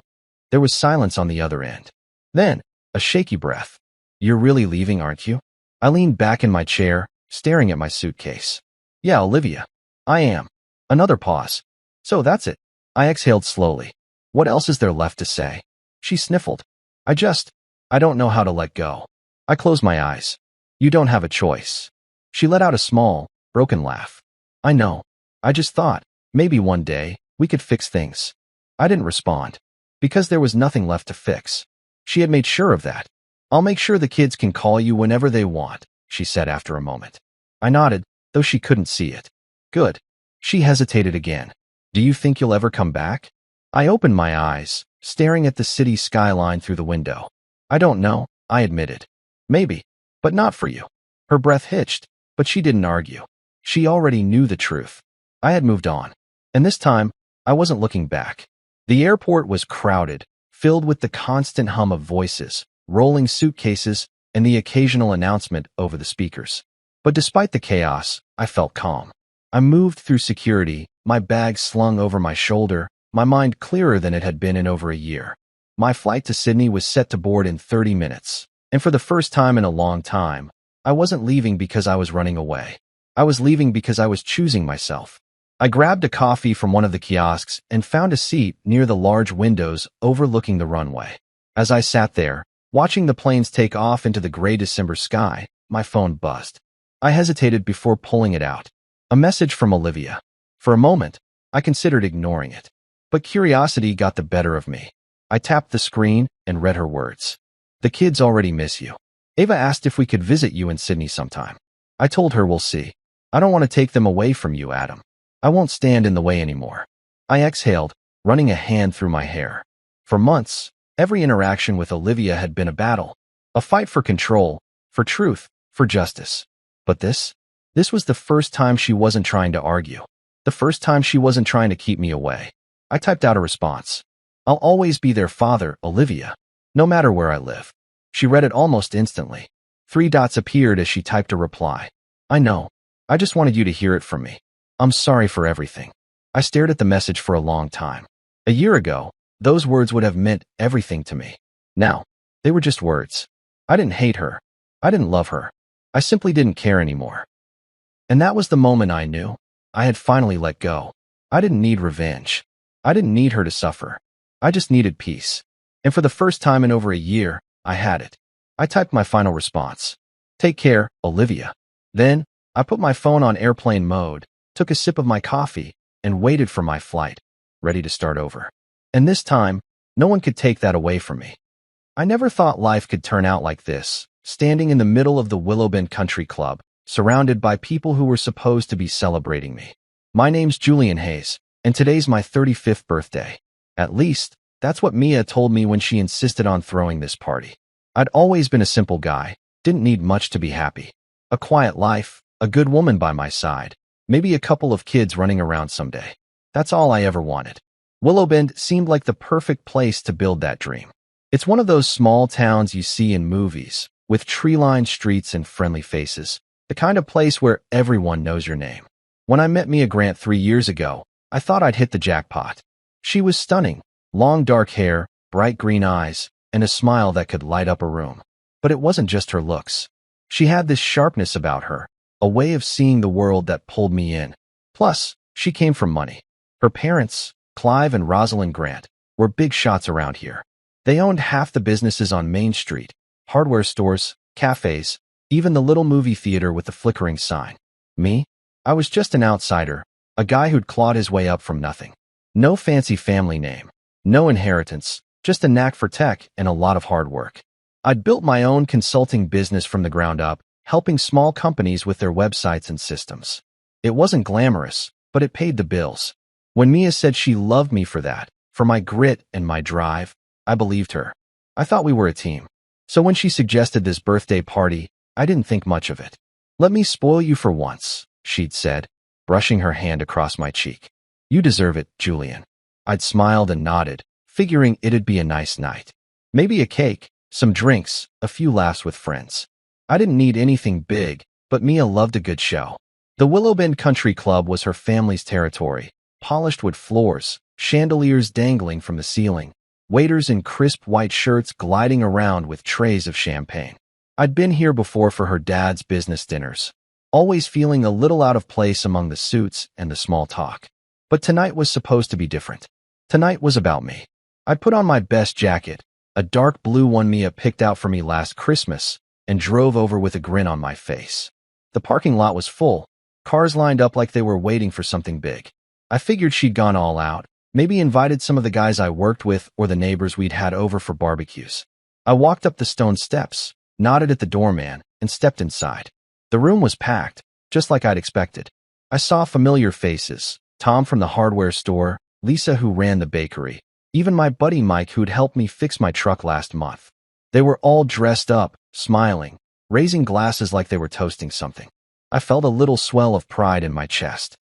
There was silence on the other end. Then, a shaky breath. You're really leaving, aren't you? I leaned back in my chair, staring at my suitcase. Yeah, Olivia. I am. Another pause. So that's it. I exhaled slowly. What else is there left to say? She sniffled. I don't know how to let go. I closed my eyes. You don't have a choice. She let out a small, broken laugh. I know. I just thought, maybe one day, we could fix things. I didn't respond. Because there was nothing left to fix. She had made sure of that. I'll make sure the kids can call you whenever they want, she said after a moment. I nodded, though she couldn't see it. Good. She hesitated again. Do you think you'll ever come back? I opened my eyes, staring at the city skyline through the window. I don't know, I admitted. Maybe, but not for you. Her breath hitched, but she didn't argue. She already knew the truth. I had moved on. And this time, I wasn't looking back. The airport was crowded, filled with the constant hum of voices, rolling suitcases, and the occasional announcement over the speakers. But despite the chaos, I felt calm. I moved through security, my bag slung over my shoulder, my mind clearer than it had been in over a year. My flight to Sydney was set to board in 30 minutes, and for the first time in a long time, I wasn't leaving because I was running away. I was leaving because I was choosing myself. I grabbed a coffee from one of the kiosks and found a seat near the large windows overlooking the runway. As I sat there, watching the planes take off into the gray December sky, my phone buzzed. I hesitated before pulling it out. A message from Olivia. For a moment, I considered ignoring it. But curiosity got the better of me. I tapped the screen and read her words. The kids already miss you. Ava asked if we could visit you in Sydney sometime. I told her we'll see. I don't want to take them away from you, Adam. I won't stand in the way anymore. I exhaled, running a hand through my hair. For months, every interaction with Olivia had been a battle. A fight for control, for truth, for justice. But this was the first time she wasn't trying to argue. The first time she wasn't trying to keep me away. I typed out a response. I'll always be their father, Olivia, no matter where I live. She read it almost instantly. 3 dots appeared as she typed a reply. I know. I just wanted you to hear it from me. I'm sorry for everything. I stared at the message for a long time. A year ago, those words would have meant everything to me. Now, they were just words. I didn't hate her. I didn't love her. I simply didn't care anymore. And that was the moment I knew. I had finally let go. I didn't need revenge. I didn't need her to suffer. I just needed peace. And for the first time in over a year, I had it. I typed my final response. Take care, Olivia. Then, I put my phone on airplane mode, took a sip of my coffee, and waited for my flight, ready to start over. And this time, no one could take that away from me. I never thought life could turn out like this, standing in the middle of the Willowbend Country Club, surrounded by people who were supposed to be celebrating me. My name's Julian Hayes, and today's my 35th birthday. At least, that's what Mia told me when she insisted on throwing this party. I'd always been a simple guy, didn't need much to be happy. A quiet life, a good woman by my side, maybe a couple of kids running around someday. That's all I ever wanted. Willowbend seemed like the perfect place to build that dream. It's one of those small towns you see in movies, with tree-lined streets and friendly faces, the kind of place where everyone knows your name. When I met Mia Grant 3 years ago, I thought I'd hit the jackpot. She was stunning, long dark hair, bright green eyes, and a smile that could light up a room. But it wasn't just her looks. She had this sharpness about her, a way of seeing the world that pulled me in. Plus, she came from money. Her parents, Clive and Rosalind Grant, were big shots around here. They owned half the businesses on Main Street, hardware stores, cafes, even the little movie theater with the flickering sign. Me? I was just an outsider, a guy who'd clawed his way up from nothing. No fancy family name, no inheritance, just a knack for tech and a lot of hard work. I'd built my own consulting business from the ground up, helping small companies with their websites and systems. It wasn't glamorous, but it paid the bills. When Mia said she loved me for that, for my grit and my drive, I believed her. I thought we were a team. So when she suggested this birthday party, I didn't think much of it. "Let me spoil you for once," she'd said, brushing her hand across my cheek. "You deserve it, Julian." I'd smiled and nodded, figuring it'd be a nice night. Maybe a cake, some drinks, a few laughs with friends. I didn't need anything big, but Mia loved a good show. The Willowbend Country Club was her family's territory, polished wood floors, chandeliers dangling from the ceiling, waiters in crisp white shirts gliding around with trays of champagne. I'd been here before for her dad's business dinners, always feeling a little out of place among the suits and the small talk. But tonight was supposed to be different. Tonight was about me. I put on my best jacket, a dark blue one Mia picked out for me last Christmas, and drove over with a grin on my face. The parking lot was full, cars lined up like they were waiting for something big. I figured she'd gone all out, maybe invited some of the guys I worked with or the neighbors we'd had over for barbecues. I walked up the stone steps, nodded at the doorman, and stepped inside. The room was packed, just like I'd expected. I saw familiar faces, Tom from the hardware store, Lisa who ran the bakery, even my buddy Mike who'd helped me fix my truck last month. They were all dressed up, smiling, raising glasses like they were toasting something. I felt a little swell of pride in my chest.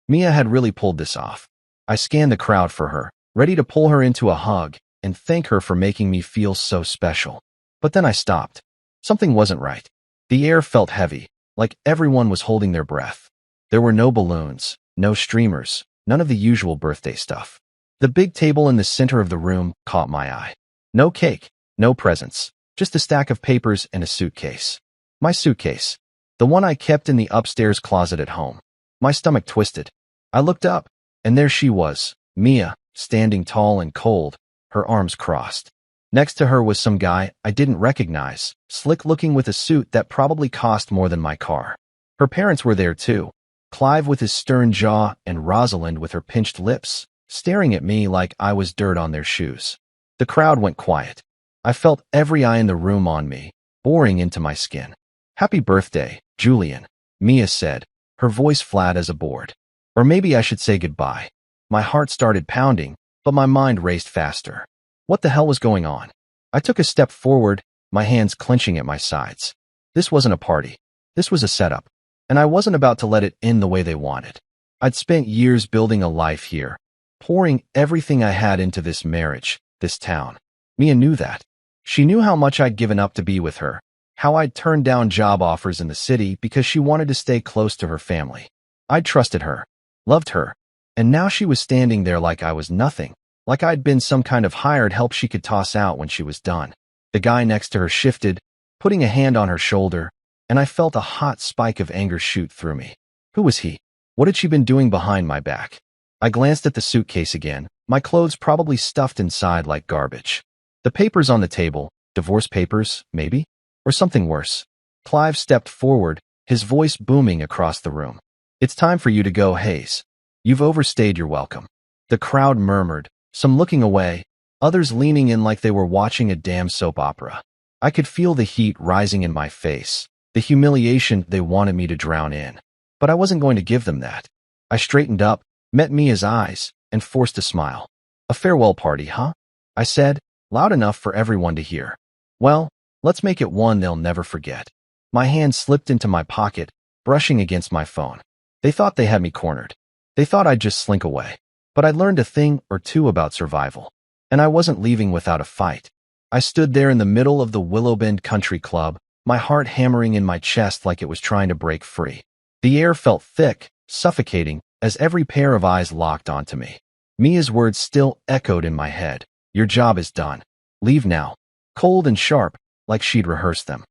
Mia had really pulled this off. I scanned the crowd for her, ready to pull her into a hug and thank her for making me feel so special. But then I stopped. Something wasn't right. The air felt heavy, like everyone was holding their breath. There were no balloons, no streamers, none of the usual birthday stuff. The big table in the center of the room caught my eye. No cake, no presents, just a stack of papers and a suitcase. My suitcase. The one I kept in the upstairs closet at home. My stomach twisted. I looked up, and there she was, Mia, standing tall and cold, her arms crossed. Next to her was some guy I didn't recognize, slick-looking with a suit that probably cost more than my car. Her parents were there too, Clive with his stern jaw and Rosalind with her pinched lips, staring at me like I was dirt on their shoes. The crowd went quiet. I felt every eye in the room on me, boring into my skin. "Happy birthday, Julian," Mia said, her voice flat as a board. Or maybe I should say goodbye. My heart started pounding, but my mind raced faster. What the hell was going on? I took a step forward, my hands clenching at my sides. This wasn't a party. This was a setup, and I wasn't about to let it end the way they wanted. I'd spent years building a life here, pouring everything I had into this marriage, this town. Mia knew that. She knew how much I'd given up to be with her, how I'd turned down job offers in the city because she wanted to stay close to her family. I'd trusted her, loved her, and now she was standing there like I was nothing, like I'd been some kind of hired help she could toss out when she was done. The guy next to her shifted, putting a hand on her shoulder, and I felt a hot spike of anger shoot through me. Who was he? What had she been doing behind my back? I glanced at the suitcase again, my clothes probably stuffed inside like garbage. The papers on the table, divorce papers, maybe? Or something worse. Clive stepped forward, his voice booming across the room. "It's time for you to go, Hayes. You've overstayed your welcome." The crowd murmured, some looking away, others leaning in like they were watching a damn soap opera. I could feel the heat rising in my face, the humiliation they wanted me to drown in. But I wasn't going to give them that. I straightened up, met Mia's eyes, and forced a smile. "A farewell party, huh?" I said, loud enough for everyone to hear. "Well, let's make it one they'll never forget." My hand slipped into my pocket, brushing against my phone. They thought they had me cornered. They thought I'd just slink away. But I learned a thing or two about survival. And I wasn't leaving without a fight. I stood there in the middle of the Willowbend Country Club, my heart hammering in my chest like it was trying to break free. The air felt thick, suffocating, as every pair of eyes locked onto me. Mia's words still echoed in my head. "Your job is done. Leave now." Cold and sharp, like she'd rehearsed them.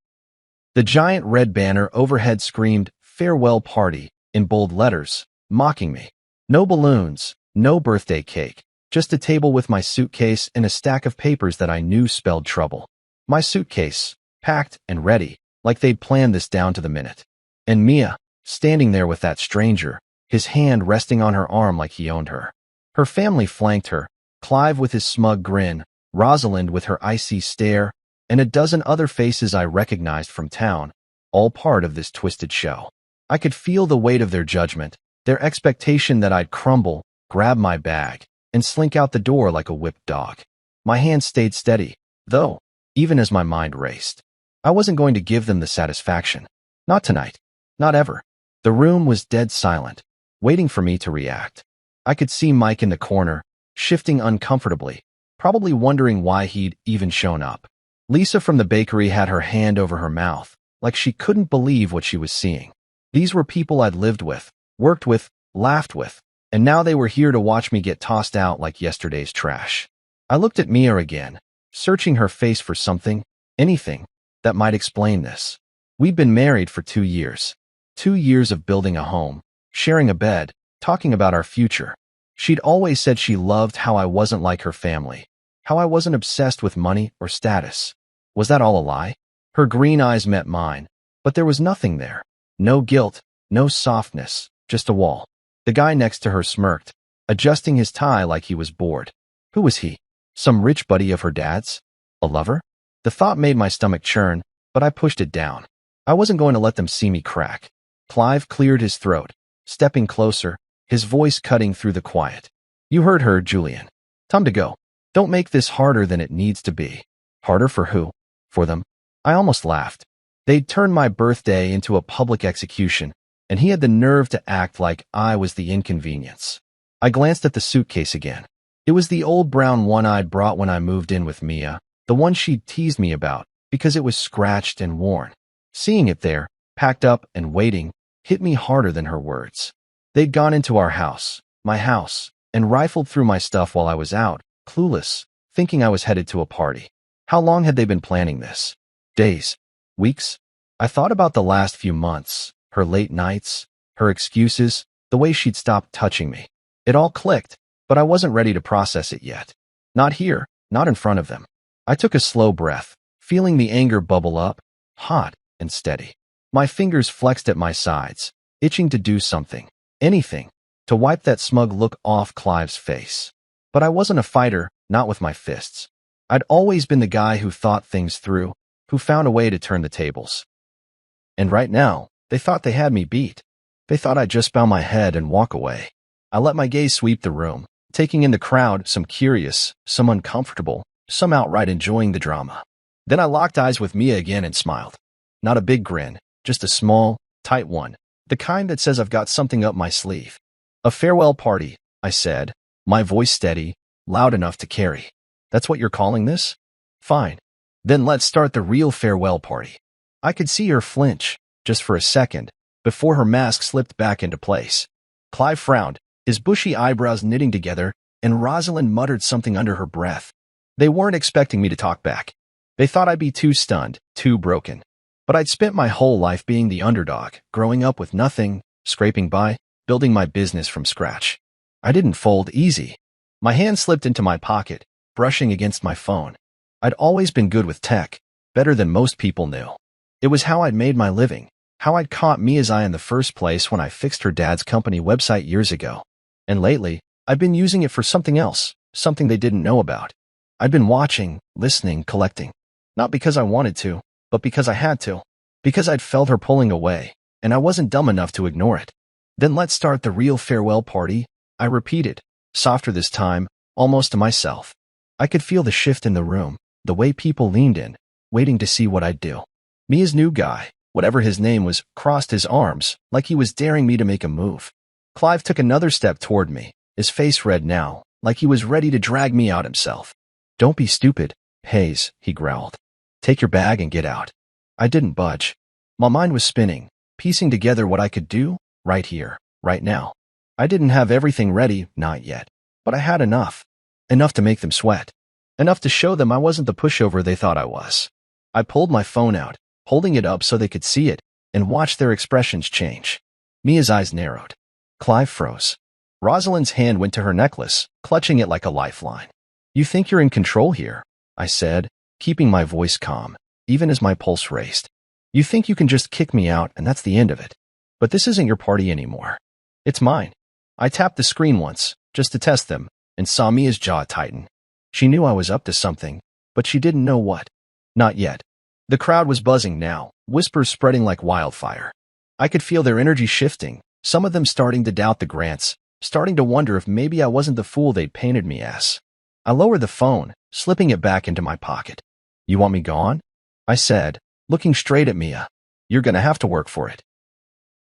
The giant red banner overhead screamed, "Farewell Party," in bold letters, mocking me. No balloons, no birthday cake, just a table with my suitcase and a stack of papers that I knew spelled trouble. My suitcase, packed and ready, like they'd planned this down to the minute. And Mia, standing there with that stranger, his hand resting on her arm like he owned her. Her family flanked her, Clive with his smug grin, Rosalind with her icy stare, and a dozen other faces I recognized from town, all part of this twisted show. I could feel the weight of their judgment, their expectation that I'd crumble, grab my bag, and slink out the door like a whipped dog. My hand stayed steady, though. even as my mind raced. I wasn't going to give them the satisfaction. Not tonight. Not ever. The room was dead silent, waiting for me to react. I could see Mike in the corner, shifting uncomfortably, probably wondering why he'd even shown up. Lisa from the bakery had her hand over her mouth, like she couldn't believe what she was seeing. These were people I'd lived with, worked with, laughed with, and now they were here to watch me get tossed out like yesterday's trash. I looked at Mia again, searching her face for something, anything, that might explain this. We'd been married for 2 years. 2 years of building a home, sharing a bed, talking about our future. She'd always said she loved how I wasn't like her family, how I wasn't obsessed with money or status. Was that all a lie? Her green eyes met mine, but there was nothing there. No guilt, no softness, just a wall. The guy next to her smirked, adjusting his tie like he was bored. Who was he? Some rich buddy of her dad's? A lover? The thought made my stomach churn, but I pushed it down. I wasn't going to let them see me crack. Clive cleared his throat, stepping closer, his voice cutting through the quiet. You heard her, Julian. Time to go. Don't make this harder than it needs to be. Harder for who? For them? I almost laughed. They'd turned my birthday into a public execution, and he had the nerve to act like I was the inconvenience. I glanced at the suitcase again. It was the old brown one I'd brought when I moved in with Mia, the one she'd teased me about, because it was scratched and worn. Seeing it there, packed up and waiting, hit me harder than her words. They'd gone into our house, my house, and rifled through my stuff while I was out, clueless, thinking I was headed to a party. How long had they been planning this? Days? Weeks? I thought about the last few months, her late nights, her excuses, the way she'd stopped touching me. It all clicked, but I wasn't ready to process it yet. Not here, not in front of them. I took a slow breath, feeling the anger bubble up, hot and steady. My fingers flexed at my sides, itching to do something, anything, to wipe that smug look off Clive's face. But I wasn't a fighter, not with my fists. I'd always been the guy who thought things through, who found a way to turn the tables. And right now, they thought they had me beat. They thought I'd just bow my head and walk away. I let my gaze sweep the room, taking in the crowd, some curious, some uncomfortable, some outright enjoying the drama. Then I locked eyes with Mia again and smiled. Not a big grin, just a small, tight one, the kind that says I've got something up my sleeve. A farewell party, I said, my voice steady, loud enough to carry. That's what you're calling this? Fine. Then let's start the real farewell party. I could see her flinch, just for a second, before her mask slipped back into place. Clive frowned, his bushy eyebrows knitting together, and Rosalind muttered something under her breath. They weren't expecting me to talk back. They thought I'd be too stunned, too broken. But I'd spent my whole life being the underdog, growing up with nothing, scraping by, building my business from scratch. I didn't fold easy. My hand slipped into my pocket, brushing against my phone. I'd always been good with tech, better than most people knew. It was how I'd made my living, how I'd caught Mia's eye in the first place when I fixed her dad's company website years ago. And lately, I'd been using it for something else, something they didn't know about. I'd been watching, listening, collecting. Not because I wanted to, but because I had to. Because I'd felt her pulling away, and I wasn't dumb enough to ignore it. Then let's start the real farewell party, I repeated, softer this time, almost to myself. I could feel the shift in the room, the way people leaned in, waiting to see what I'd do. Mia's new guy, whatever his name was, crossed his arms, like he was daring me to make a move. Clive took another step toward me, his face red now, like he was ready to drag me out himself. Don't be stupid, Hayes, he growled. Take your bag and get out. I didn't budge. My mind was spinning, piecing together what I could do, right here, right now. I didn't have everything ready, not yet. But I had enough. Enough to make them sweat. Enough to show them I wasn't the pushover they thought I was. I pulled my phone out, holding it up so they could see it, and watched their expressions change. Mia's eyes narrowed. Clive froze. Rosalind's hand went to her necklace, clutching it like a lifeline. You think you're in control here, I said, keeping my voice calm, even as my pulse raced. You think you can just kick me out and that's the end of it. But this isn't your party anymore. It's mine. I tapped the screen once, just to test them, and saw Mia's jaw tighten. She knew I was up to something, but she didn't know what. Not yet. The crowd was buzzing now, whispers spreading like wildfire. I could feel their energy shifting, some of them starting to doubt the Grants, starting to wonder if maybe I wasn't the fool they'd painted me as. I lowered the phone, slipping it back into my pocket. You want me gone? I said, looking straight at Mia. You're gonna have to work for it.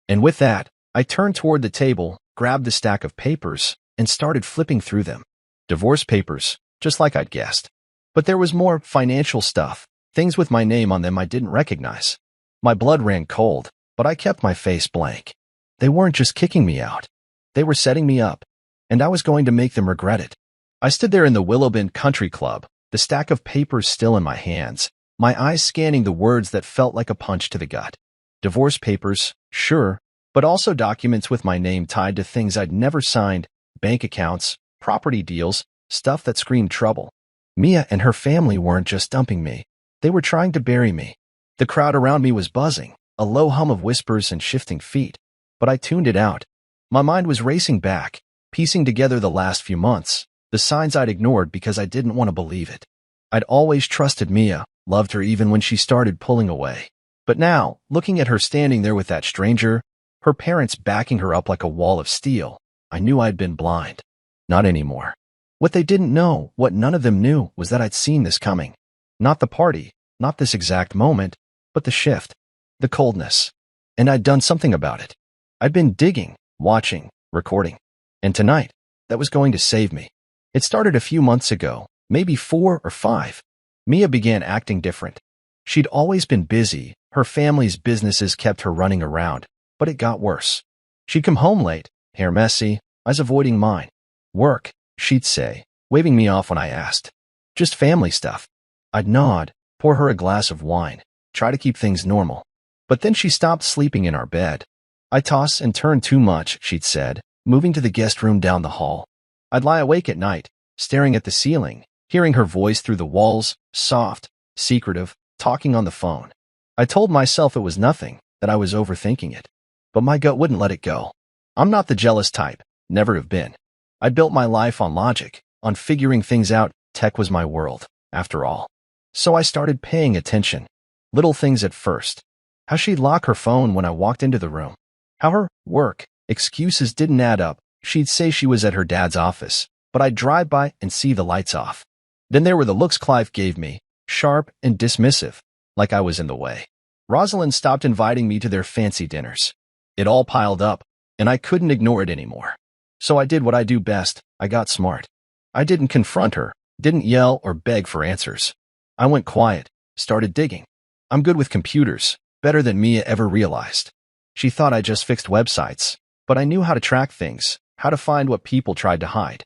And with that, I turned toward the table, grabbed the stack of papers, and started flipping through them. Divorce papers, just like I'd guessed. But there was more financial stuff, things with my name on them I didn't recognize. My blood ran cold, but I kept my face blank. They weren't just kicking me out. They were setting me up, and I was going to make them regret it. I stood there in the Willowbend Country Club, the stack of papers still in my hands, my eyes scanning the words that felt like a punch to the gut. Divorce papers, sure, but also documents with my name tied to things I'd never signed, bank accounts, property deals, stuff that screamed trouble. Mia and her family weren't just dumping me. They were trying to bury me. The crowd around me was buzzing, a low hum of whispers and shifting feet. But I tuned it out. My mind was racing back, piecing together the last few months, the signs I'd ignored because I didn't want to believe it. I'd always trusted Mia, loved her even when she started pulling away. But now, looking at her standing there with that stranger, her parents backing her up like a wall of steel, I knew I'd been blind. Not anymore. What they didn't know, what none of them knew, was that I'd seen this coming. Not the party, not this exact moment, but the shift, the coldness. And I'd done something about it. I'd been digging, watching, recording. And tonight, that was going to save me. It started a few months ago, maybe 4 or 5. Mia began acting different. She'd always been busy, her family's businesses kept her running around, but it got worse. She'd come home late, hair messy, eyes avoiding mine. Work, she'd say, waving me off when I asked. Just family stuff. I'd nod, pour her a glass of wine, try to keep things normal. But then she stopped sleeping in our bed. I toss and turn too much, she'd said, moving to the guest room down the hall. I'd lie awake at night, staring at the ceiling, hearing her voice through the walls, soft, secretive, talking on the phone. I told myself it was nothing, that I was overthinking it. But my gut wouldn't let it go. I'm not the jealous type, never have been. I built my life on logic, on figuring things out. Tech was my world, after all. So I started paying attention. Little things at first. How she'd lock her phone when I walked into the room. How her work excuses didn't add up. She'd say she was at her dad's office, but I'd drive by and see the lights off. Then there were the looks Clive gave me, sharp and dismissive, like I was in the way. Rosalind stopped inviting me to their fancy dinners. It all piled up, and I couldn't ignore it anymore. So I did what I do best. I got smart. I didn't confront her, didn't yell or beg for answers. I went quiet, started digging. I'm good with computers, better than Mia ever realized. She thought I just fixed websites, but I knew how to track things, how to find what people tried to hide.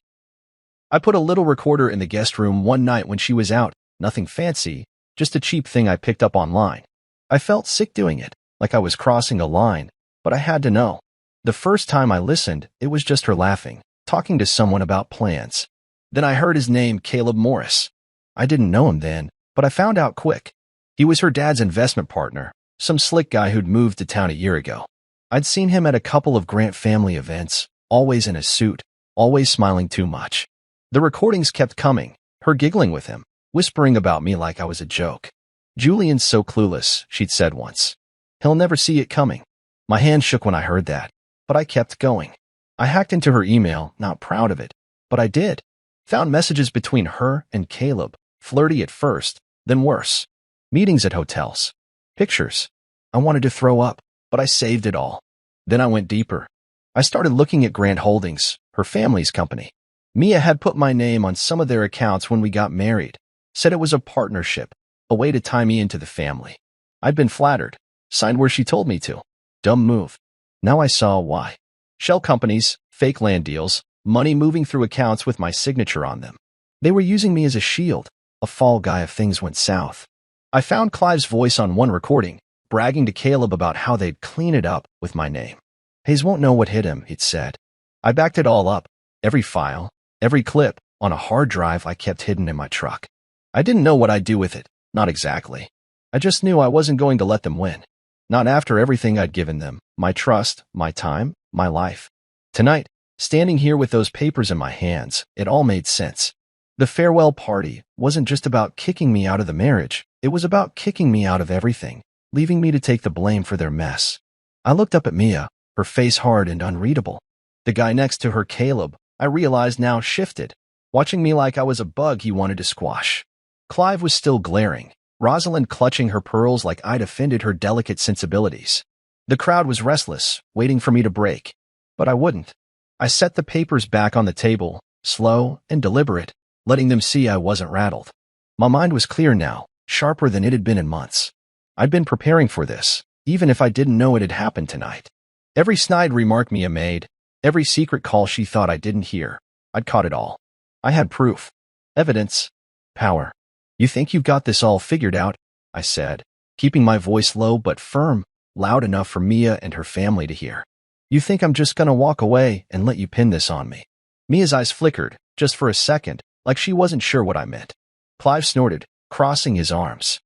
I put a little recorder in the guest room one night when she was out, nothing fancy, just a cheap thing I picked up online. I felt sick doing it, like I was crossing a line, but I had to know. The first time I listened, it was just her laughing, talking to someone about plans. Then I heard his name, Caleb Morris. I didn't know him then, but I found out quick. He was her dad's investment partner, some slick guy who'd moved to town a year ago. I'd seen him at a couple of Grant family events, always in a suit, always smiling too much. The recordings kept coming, her giggling with him, whispering about me like I was a joke. Julian's so clueless, she'd said once. He'll never see it coming. My hand shook when I heard that, but I kept going. I hacked into her email, not proud of it, but I did. Found messages between her and Caleb, flirty at first, then worse. Meetings at hotels. Pictures. I wanted to throw up, but I saved it all. Then I went deeper. I started looking at Grant Holdings, her family's company. Mia had put my name on some of their accounts when we got married, said it was a partnership, a way to tie me into the family. I'd been flattered, signed where she told me to. Dumb move. Now I saw why. Shell companies, fake land deals, money moving through accounts with my signature on them. They were using me as a shield, a fall guy if things went south. I found Clive's voice on one recording, bragging to Caleb about how they'd clean it up with my name. Hayes won't know what hit him, he'd said. I backed it all up, every file, every clip, on a hard drive I kept hidden in my truck. I didn't know what I'd do with it, not exactly. I just knew I wasn't going to let them win. Not after everything I'd given them, my trust, my time, my life. Tonight, standing here with those papers in my hands, it all made sense. The farewell party wasn't just about kicking me out of the marriage, it was about kicking me out of everything, leaving me to take the blame for their mess. I looked up at Mia, her face hard and unreadable. The guy next to her, Caleb, I realized now shifted, watching me like I was a bug he wanted to squash. Clive was still glaring, Rosalind clutching her pearls like I'd offended her delicate sensibilities. The crowd was restless, waiting for me to break. But I wouldn't. I set the papers back on the table, slow and deliberate, letting them see I wasn't rattled. My mind was clear now, sharper than it had been in months. I'd been preparing for this, even if I didn't know it had happened tonight. Every snide remark Mia made, every secret call she thought I didn't hear, I'd caught it all. I had proof. Evidence. Power. You think you've got this all figured out? I said, keeping my voice low but firm, loud enough for Mia and her family to hear. You think I'm just gonna walk away and let you pin this on me? Mia's eyes flickered, just for a second, like she wasn't sure what I meant. Clive snorted, crossing his arms.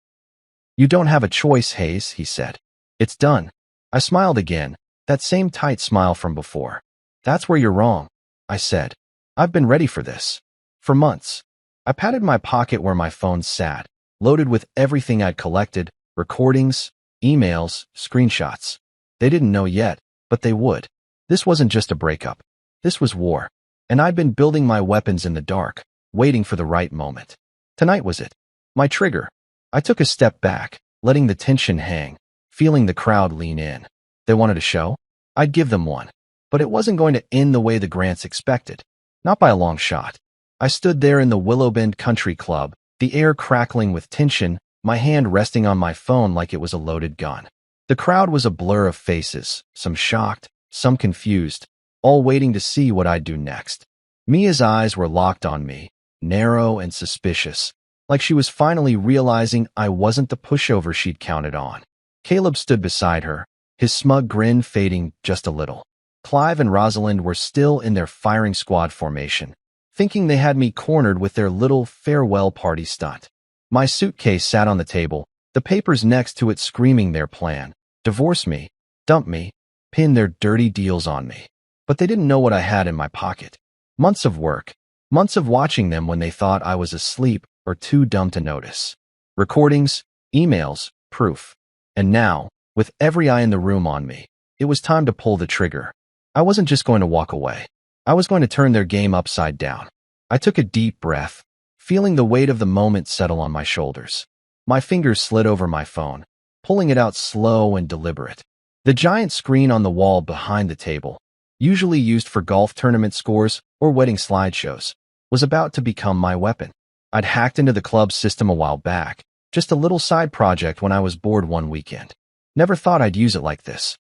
You don't have a choice, Hayes, he said. It's done. I smiled again, that same tight smile from before. That's where you're wrong, I said. I've been ready for this. For months. I patted my pocket where my phone sat, loaded with everything I'd collected, recordings, emails, screenshots. They didn't know yet, but they would. This wasn't just a breakup. This was war. And I'd been building my weapons in the dark, waiting for the right moment. Tonight was it. My trigger. I took a step back, letting the tension hang, feeling the crowd lean in. They wanted a show? I'd give them one. But it wasn't going to end the way the Grants expected. Not by a long shot. I stood there in the Willowbend Country Club, the air crackling with tension, my hand resting on my phone like it was a loaded gun. The crowd was a blur of faces, some shocked, some confused, all waiting to see what I'd do next. Mia's eyes were locked on me, narrow and suspicious, like she was finally realizing I wasn't the pushover she'd counted on. Caleb stood beside her, his smug grin fading just a little. Clive and Rosalind were still in their firing squad formation, thinking they had me cornered with their little farewell party stunt. My suitcase sat on the table, the papers next to it screaming their plan. Divorce me, dump me, pin their dirty deals on me. But they didn't know what I had in my pocket. Months of work, months of watching them when they thought I was asleep or too dumb to notice. Recordings, emails, proof. And now, with every eye in the room on me, it was time to pull the trigger. I wasn't just going to walk away. I was going to turn their game upside down. I took a deep breath, feeling the weight of the moment settle on my shoulders. My fingers slid over my phone, pulling it out slow and deliberate. The giant screen on the wall behind the table, usually used for golf tournament scores or wedding slideshows, was about to become my weapon. I'd hacked into the club's system a while back, just a little side project when I was bored one weekend. Never thought I'd use it like this.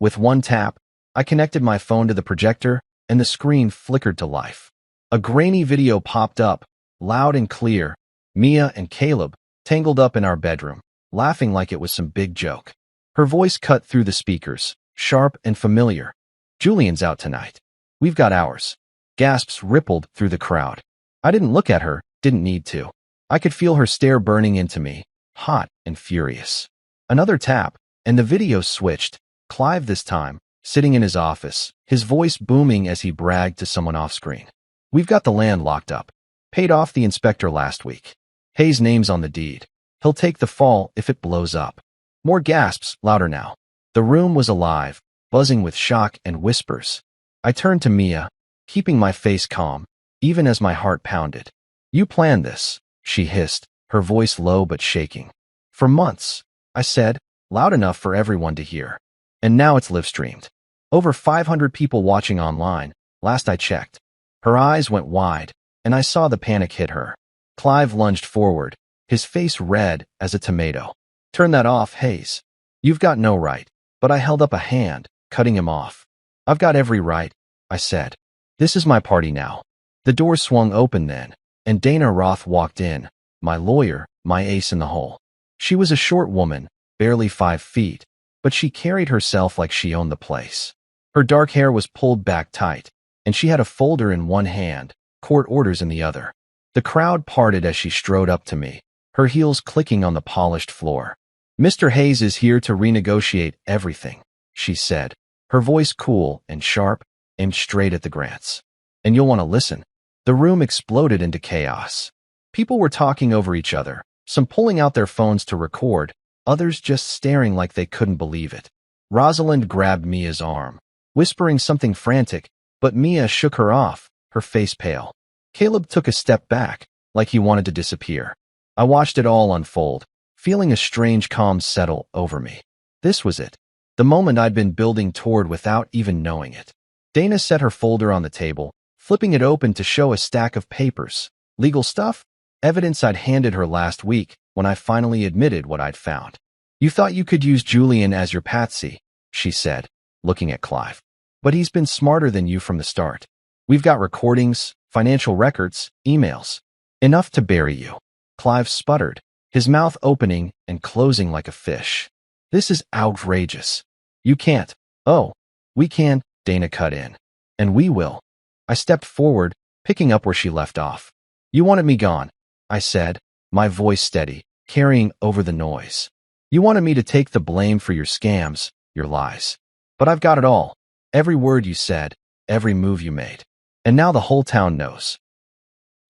With one tap, I connected my phone to the projector, and the screen flickered to life. A grainy video popped up, loud and clear, Mia and Caleb, tangled up in our bedroom, laughing like it was some big joke. Her voice cut through the speakers, sharp and familiar. Julian's out tonight. We've got ours. Gasps rippled through the crowd. I didn't look at her, didn't need to. I could feel her stare burning into me, hot and furious. Another tap, and the video switched, Clive this time, sitting in his office, his voice booming as he bragged to someone off-screen. We've got the land locked up. Paid off the inspector last week. Hayes' name's on the deed. He'll take the fall if it blows up. More gasps, louder now. The room was alive, buzzing with shock and whispers. I turned to Mia, keeping my face calm, even as my heart pounded. You planned this, she hissed, her voice low but shaking. For months, I said, loud enough for everyone to hear. And now it's live-streamed. Over 500 people watching online, last I checked. Her eyes went wide, and I saw the panic hit her. Clive lunged forward, his face red as a tomato. Turn that off, Hayes. You've got no right. But I held up a hand, cutting him off. I've got every right, I said. This is my party now. The door swung open then, and Dana Roth walked in, my lawyer, my ace in the hole. She was a short woman, barely 5 feet, but she carried herself like she owned the place. Her dark hair was pulled back tight, and she had a folder in one hand, court orders in the other. The crowd parted as she strode up to me, her heels clicking on the polished floor. Mr. Hayes is here to renegotiate everything, she said, her voice cool and sharp, aimed straight at the Grants. And you'll want to listen. The room exploded into chaos. People were talking over each other, some pulling out their phones to record, others just staring like they couldn't believe it. Rosalind grabbed Mia's arm, whispering something frantic, but Mia shook her off, her face pale. Caleb took a step back, like he wanted to disappear. I watched it all unfold, feeling a strange calm settle over me. This was it. The moment I'd been building toward without even knowing it. Dana set her folder on the table, flipping it open to show a stack of papers. Legal stuff? Evidence I'd handed her last week when I finally admitted what I'd found. You thought you could use Julian as your patsy, she said, looking at Clive. But he's been smarter than you from the start. We've got recordings, financial records, emails. Enough to bury you. Clive sputtered, his mouth opening and closing like a fish. This is outrageous. You can't. Oh, we can, Dana cut in. And we will. I stepped forward, picking up where she left off. You wanted me gone, I said, my voice steady, carrying over the noise. You wanted me to take the blame for your scams, your lies. But I've got it all. Every word you said, every move you made. And now the whole town knows.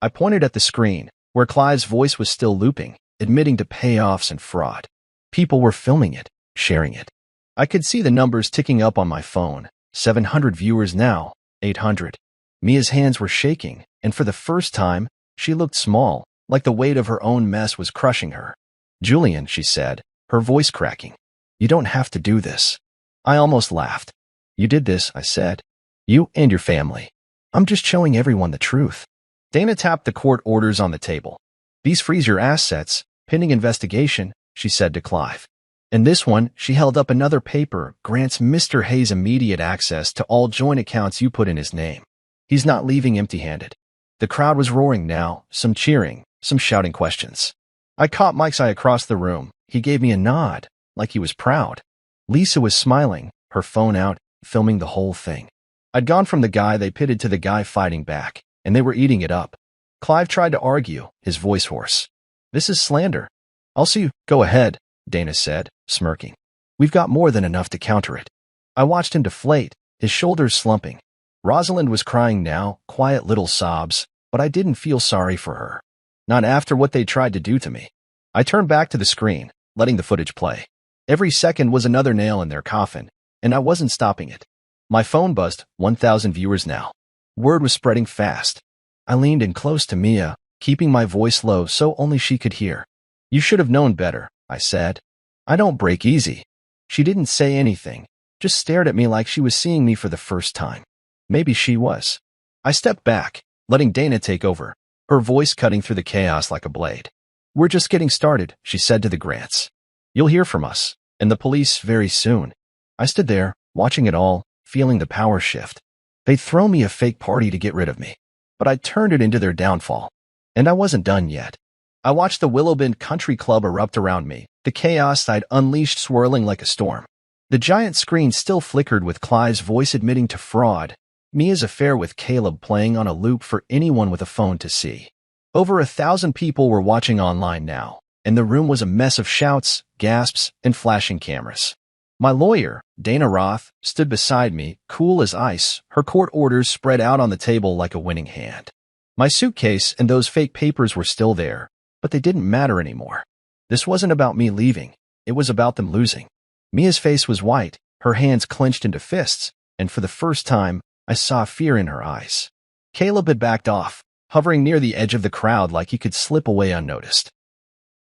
I pointed at the screen, where Clive's voice was still looping, admitting to payoffs and fraud. People were filming it, sharing it. I could see the numbers ticking up on my phone. 700 viewers now, 800. Mia's hands were shaking, and for the first time, she looked small, like the weight of her own mess was crushing her. Julian, she said, her voice cracking. You don't have to do this. I almost laughed. You did this, I said. You and your family. I'm just showing everyone the truth. Dana tapped the court orders on the table. These freeze your assets, pending investigation, she said to Clive. And this one, she held up another paper, grants Mr. Hayes immediate access to all joint accounts you put in his name. He's not leaving empty-handed. The crowd was roaring now, some cheering, some shouting questions. I caught Mike's eye across the room. He gave me a nod, like he was proud. Lisa was smiling, her phone out, filming the whole thing. I'd gone from the guy they pitted to the guy fighting back, and they were eating it up. Clive tried to argue, his voice hoarse. This is slander. I'll see you. Go ahead, Dana said, smirking. We've got more than enough to counter it. I watched him deflate, his shoulders slumping. Rosalind was crying now, quiet little sobs, but I didn't feel sorry for her. Not after what they tried to do to me. I turned back to the screen, letting the footage play. Every second was another nail in their coffin, and I wasn't stopping it. My phone buzzed, 1,000 viewers now. Word was spreading fast. I leaned in close to Mia, keeping my voice low so only she could hear. You should have known better, I said. I don't break easy. She didn't say anything, just stared at me like she was seeing me for the first time. Maybe she was. I stepped back, letting Dana take over, her voice cutting through the chaos like a blade. We're just getting started, she said to the Grants. You'll hear from us, and the police very soon. I stood there, watching it all, feeling the power shift. They'd thrown me a fake party to get rid of me, but I turned it into their downfall. And I wasn't done yet. I watched the Willowbend Country Club erupt around me, the chaos I'd unleashed swirling like a storm. The giant screen still flickered with Clive's voice admitting to fraud, Mia's affair with Caleb playing on a loop for anyone with a phone to see. Over 1,000 people were watching online now, and the room was a mess of shouts, gasps, and flashing cameras. My lawyer, Dana Roth, stood beside me, cool as ice, her court orders spread out on the table like a winning hand. My suitcase and those fake papers were still there, but they didn't matter anymore. This wasn't about me leaving, it was about them losing. Mia's face was white, her hands clenched into fists, and for the first time, I saw fear in her eyes. Caleb had backed off, hovering near the edge of the crowd like he could slip away unnoticed.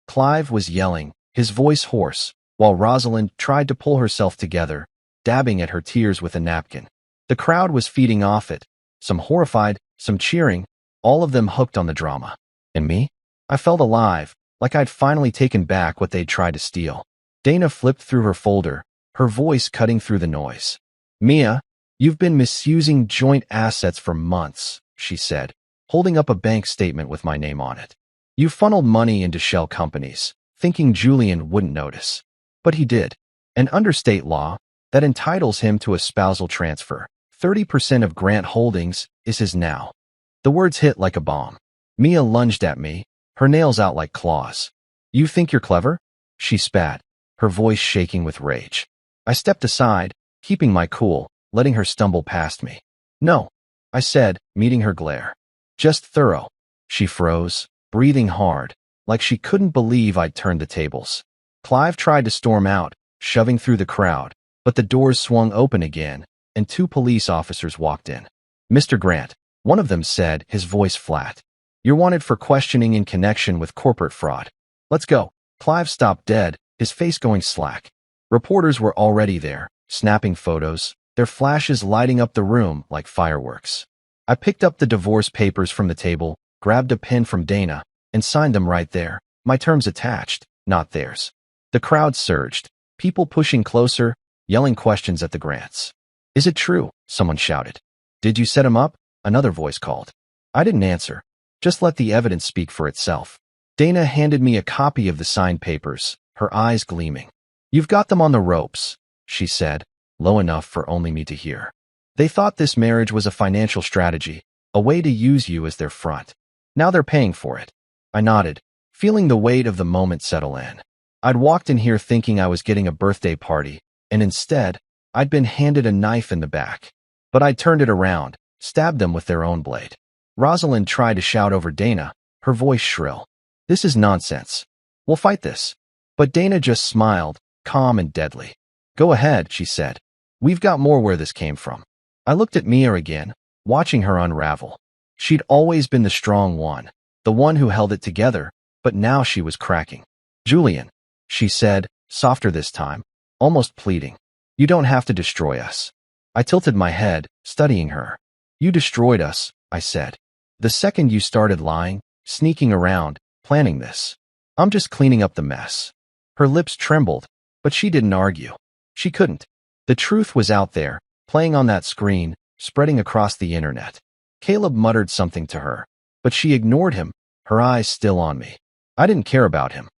Clive was yelling, his voice hoarse, while Rosalind tried to pull herself together, dabbing at her tears with a napkin. The crowd was feeding off it, some horrified, some cheering, all of them hooked on the drama. And me? I felt alive, like I'd finally taken back what they'd tried to steal. Dana flipped through her folder, her voice cutting through the noise. Mia, you've been misusing joint assets for months, she said, holding up a bank statement with my name on it. You funneled money into shell companies, thinking Julian wouldn't notice. But he did. And under state law, that entitles him to a spousal transfer. 30% of Grant Holdings is his now. The words hit like a bomb. Mia lunged at me, her nails out like claws. You think you're clever? She spat, her voice shaking with rage. I stepped aside, keeping my cool, letting her stumble past me. No, I said, meeting her glare. Just thorough. She froze, breathing hard, like she couldn't believe I'd turned the tables. Clive tried to storm out, shoving through the crowd, but the doors swung open again, and 2 police officers walked in. Mr. Grant, one of them said, his voice flat. You're wanted for questioning in connection with corporate fraud. Let's go. Clive stopped dead, his face going slack. Reporters were already there, snapping photos, their flashes lighting up the room like fireworks. I picked up the divorce papers from the table, grabbed a pen from Dana, and signed them right there, my terms attached, not theirs. The crowd surged, people pushing closer, yelling questions at the Grants. "Is it true?" someone shouted. "Did you set him up?" another voice called. I didn't answer. Just let the evidence speak for itself. Dana handed me a copy of the signed papers, her eyes gleaming. "You've got them on the ropes," she said, low enough for only me to hear. "They thought this marriage was a financial strategy, a way to use you as their front. Now they're paying for it." I nodded, feeling the weight of the moment settle in. I'd walked in here thinking I was getting a birthday party, and instead, I'd been handed a knife in the back. But I turned it around, stabbed them with their own blade. Rosalind tried to shout over Dana, her voice shrill. "This is nonsense. We'll fight this." But Dana just smiled, calm and deadly. "Go ahead," she said. "We've got more where this came from." I looked at Mia again, watching her unravel. She'd always been the strong one, the one who held it together, but now she was cracking. "Julian," she said, softer this time, almost pleading. "You don't have to destroy us." I tilted my head, studying her. "You destroyed us," I said. "The second you started lying, sneaking around, planning this. I'm just cleaning up the mess." Her lips trembled, but she didn't argue. She couldn't. The truth was out there, playing on that screen, spreading across the internet. Caleb muttered something to her, but she ignored him, her eyes still on me. I didn't care about him.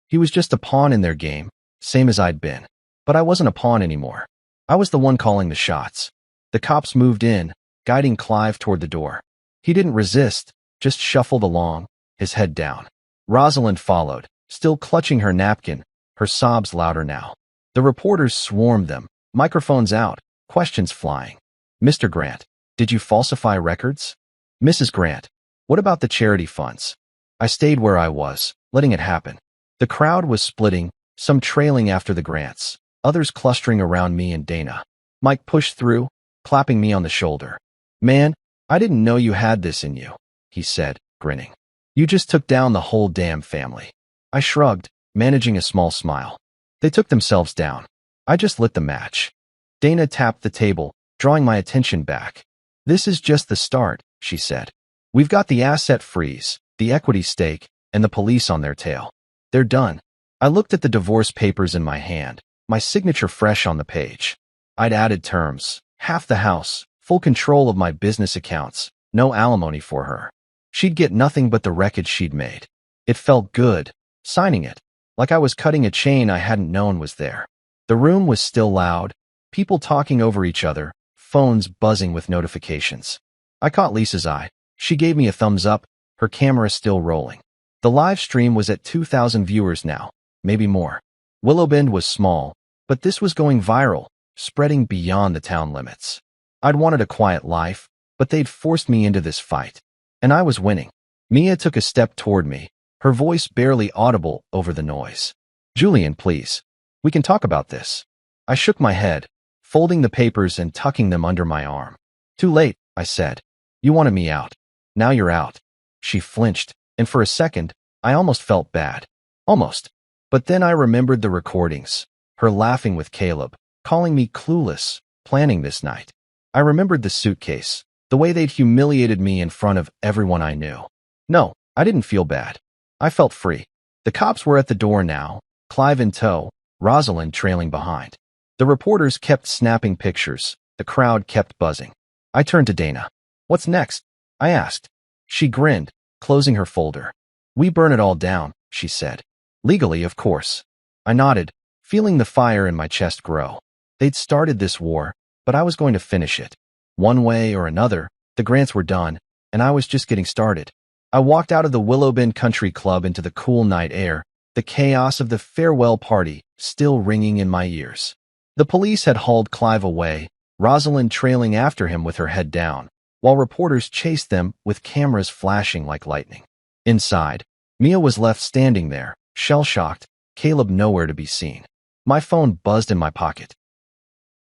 He was just a pawn in their game, same as I'd been. But I wasn't a pawn anymore. I was the one calling the shots. The cops moved in, guiding Clive toward the door. He didn't resist, just shuffled along, his head down. Rosalind followed, still clutching her napkin, her sobs louder now. The reporters swarmed them, microphones out, questions flying. "Mr. Grant, did you falsify records?" "Mrs. Grant, what about the charity funds?" I stayed where I was, letting it happen. The crowd was splitting, some trailing after the Grants, others clustering around me and Dana. Mike pushed through, clapping me on the shoulder. "Man, I didn't know you had this in you," he said, grinning. "You just took down the whole damn family." I shrugged, managing a small smile. They took themselves down. I just lit the match. Dana tapped the table, drawing my attention back. "This is just the start," she said. "We've got the asset freeze, the equity stake, and the police on their tail. They're done." I looked at the divorce papers in my hand, my signature fresh on the page. I'd added terms, half the house, full control of my business accounts, no alimony for her. She'd get nothing but the wreckage she'd made. It felt good, signing it, like I was cutting a chain I hadn't known was there. The room was still loud, people talking over each other, phones buzzing with notifications. I caught Lisa's eye. She gave me a thumbs up, her camera still rolling. The live stream was at 2,000 viewers now, maybe more. Willowbend was small, but this was going viral, spreading beyond the town limits. I'd wanted a quiet life, but they'd forced me into this fight. And I was winning. Mia took a step toward me, her voice barely audible over the noise. "Julian, please. We can talk about this." I shook my head, folding the papers and tucking them under my arm. "Too late," I said. "You wanted me out. Now you're out." She flinched, and for a second, I almost felt bad. Almost. But then I remembered the recordings, her laughing with Caleb, calling me clueless, planning this night. I remembered the suitcase, the way they'd humiliated me in front of everyone I knew. No, I didn't feel bad. I felt free. The cops were at the door now, Clive in tow, Rosalind trailing behind. The reporters kept snapping pictures. The crowd kept buzzing. I turned to Dana. "What's next?" I asked. She grinned, closing her folder. "We burn it all down," she said. "Legally, of course." I nodded, feeling the fire in my chest grow. They'd started this war, but I was going to finish it. One way or another, the Grants were done, and I was just getting started. I walked out of the Willowbend Country Club into the cool night air, the chaos of the farewell party still ringing in my ears. The police had hauled Clive away, Rosalind trailing after him with her head down, while reporters chased them with cameras flashing like lightning. Inside, Mia was left standing there, shell-shocked, Caleb nowhere to be seen. My phone buzzed in my pocket.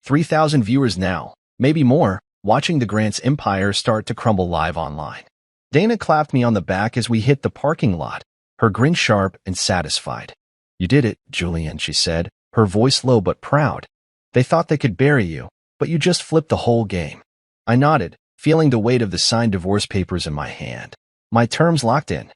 3,000 viewers now, maybe more, watching the Grants' empire start to crumble live online. Dana clapped me on the back as we hit the parking lot, her grin sharp and satisfied. You did it, Julian, she said, her voice low but proud. They thought they could bury you, but you just flipped the whole game. I nodded, feeling the weight of the signed divorce papers in my hand. My terms locked in.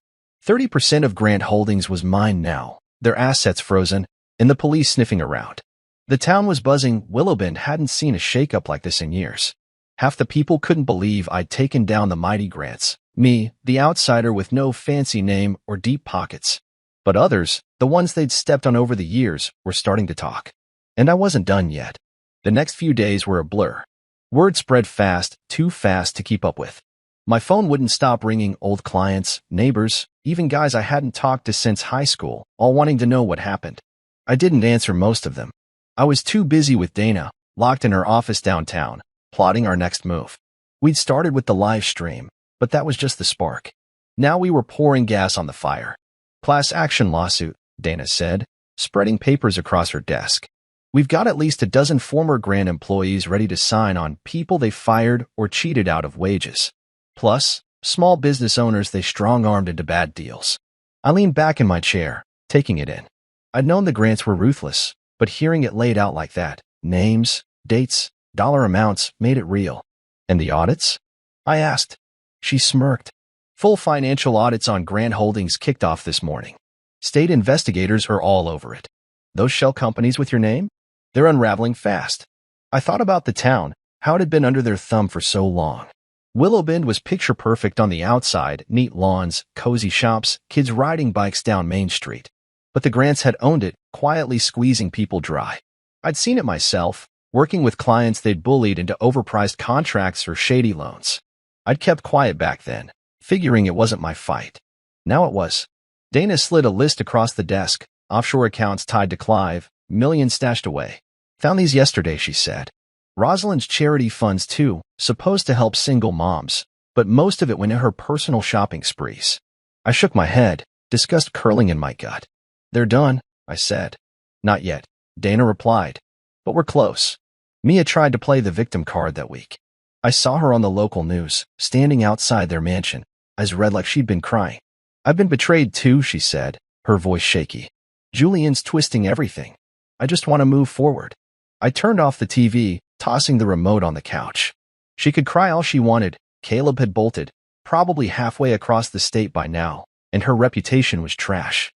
30% of Grant Holdings was mine now, their assets frozen, and the police sniffing around. The town was buzzing. Willowbend hadn't seen a shakeup like this in years. Half the people couldn't believe I'd taken down the mighty Grants, me, the outsider with no fancy name or deep pockets. But others, the ones they'd stepped on over the years, were starting to talk. And I wasn't done yet. The next few days were a blur. Word spread fast, too fast to keep up with. My phone wouldn't stop ringing. Old clients, neighbors, even guys I hadn't talked to since high school, all wanting to know what happened. I didn't answer most of them. I was too busy with Dana, locked in her office downtown, plotting our next move. We'd started with the live stream, but that was just the spark. Now we were pouring gas on the fire. Class action lawsuit, Dana said, spreading papers across her desk. We've got at least a dozen former Grant employees ready to sign on people they fired or cheated out of wages. Plus, small business owners they strong-armed into bad deals. I leaned back in my chair, taking it in. I'd known the Grants were ruthless, but hearing it laid out like that, names, dates, dollar amounts, made it real. And the audits? I asked. She smirked. Full financial audits on Grant Holdings kicked off this morning. State investigators are all over it. Those shell companies with your name? They're unraveling fast. I thought about the town, how it had been under their thumb for so long. Willowbend was picture perfect on the outside, neat lawns, cozy shops, kids riding bikes down Main Street. But the Grants had owned it, quietly squeezing people dry. I'd seen it myself, working with clients they'd bullied into overpriced contracts or shady loans. I'd kept quiet back then, figuring it wasn't my fight. Now it was. Dana slid a list across the desk, offshore accounts tied to Clive, millions stashed away. Found these yesterday, she said. Rosalind's charity funds too, supposed to help single moms, but most of it went in her personal shopping sprees. I shook my head, disgust curling in my gut. They're done, I said. Not yet, Dana replied. But we're close. Mia tried to play the victim card that week. I saw her on the local news, standing outside their mansion, eyes red like she'd been crying. I've been betrayed too, she said, her voice shaky. Julian's twisting everything. I just want to move forward. I turned off the TV, tossing the remote on the couch. She could cry all she wanted. Caleb had bolted, probably halfway across the state by now, and her reputation was trash.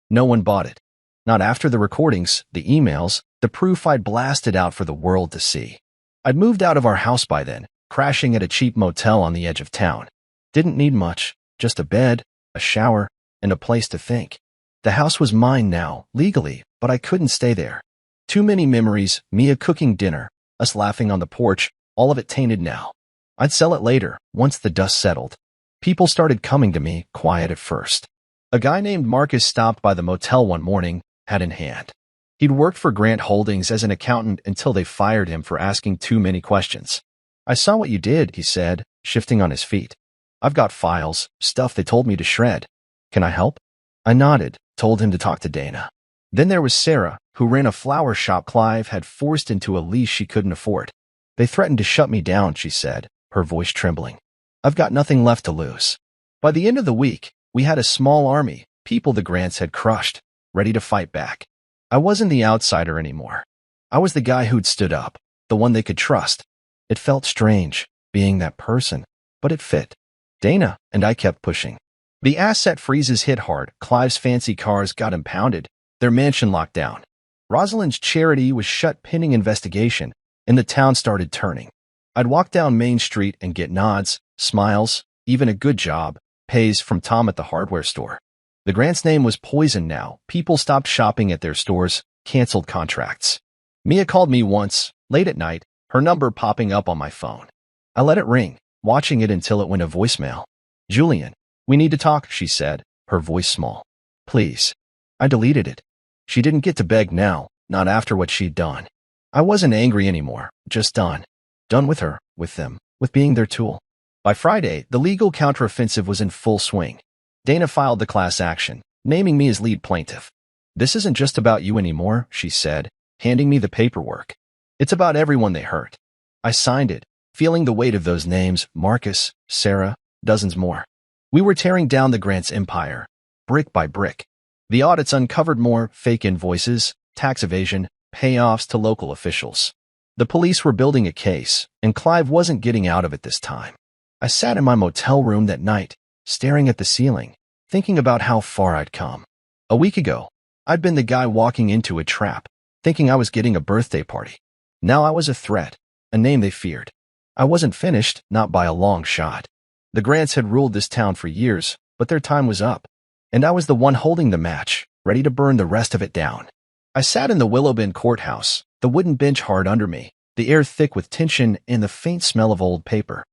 No one bought it. Not after the recordings, the emails, the proof I'd blasted out for the world to see. I'd moved out of our house by then, crashing at a cheap motel on the edge of town. Didn't need much, just a bed, a shower, and a place to think. The house was mine now, legally, but I couldn't stay there. Too many memories, Mia cooking dinner, us laughing on the porch, all of it tainted now. I'd sell it later, once the dust settled. People started coming to me, quiet at first. A guy named Marcus stopped by the motel one morning, hat in hand. He'd worked for Grant Holdings as an accountant until they fired him for asking too many questions. I saw what you did, he said, shifting on his feet. I've got files, stuff they told me to shred. Can I help? I nodded, told him to talk to Dana. Then there was Sarah, who ran a flower shop Clive had forced into a lease she couldn't afford. They threatened to shut me down, she said, her voice trembling. I've got nothing left to lose. By the end of the week, we had a small army, people the Grants had crushed, ready to fight back. I wasn't the outsider anymore. I was the guy who'd stood up, the one they could trust. It felt strange, being that person, but it fit. Dana and I kept pushing. The asset freezes hit hard. Clive's fancy cars got impounded, their mansion locked down. Rosalind's charity was shut pending investigation, and the town started turning. I'd walk down Main Street and get nods, smiles, even a good job, pays from Tom at the hardware store. The Grant's name was poisoned now. People stopped shopping at their stores, canceled contracts. Mia called me once, late at night, her number popping up on my phone. I let it ring, watching it until it went to voicemail. Julian, we need to talk, she said, her voice small. Please. I deleted it. She didn't get to beg now, not after what she'd done. I wasn't angry anymore, just done. Done with her, with them, with being their tool. By Friday, the legal counteroffensive was in full swing. Dana filed the class action, naming me as lead plaintiff. This isn't just about you anymore, she said, handing me the paperwork. It's about everyone they hurt. I signed it, feeling the weight of those names, Marcus, Sarah, dozens more. We were tearing down the Grants' empire, brick by brick. The audits uncovered more fake invoices, tax evasion, payoffs to local officials. The police were building a case, and Clive wasn't getting out of it this time. I sat in my motel room that night, staring at the ceiling, thinking about how far I'd come. A week ago, I'd been the guy walking into a trap, thinking I was getting a birthday party. Now I was a threat, a name they feared. I wasn't finished, not by a long shot. The Grants had ruled this town for years, but their time was up, and I was the one holding the match, ready to burn the rest of it down. I sat in the Willowbend courthouse, the wooden bench hard under me, the air thick with tension and the faint smell of old paper.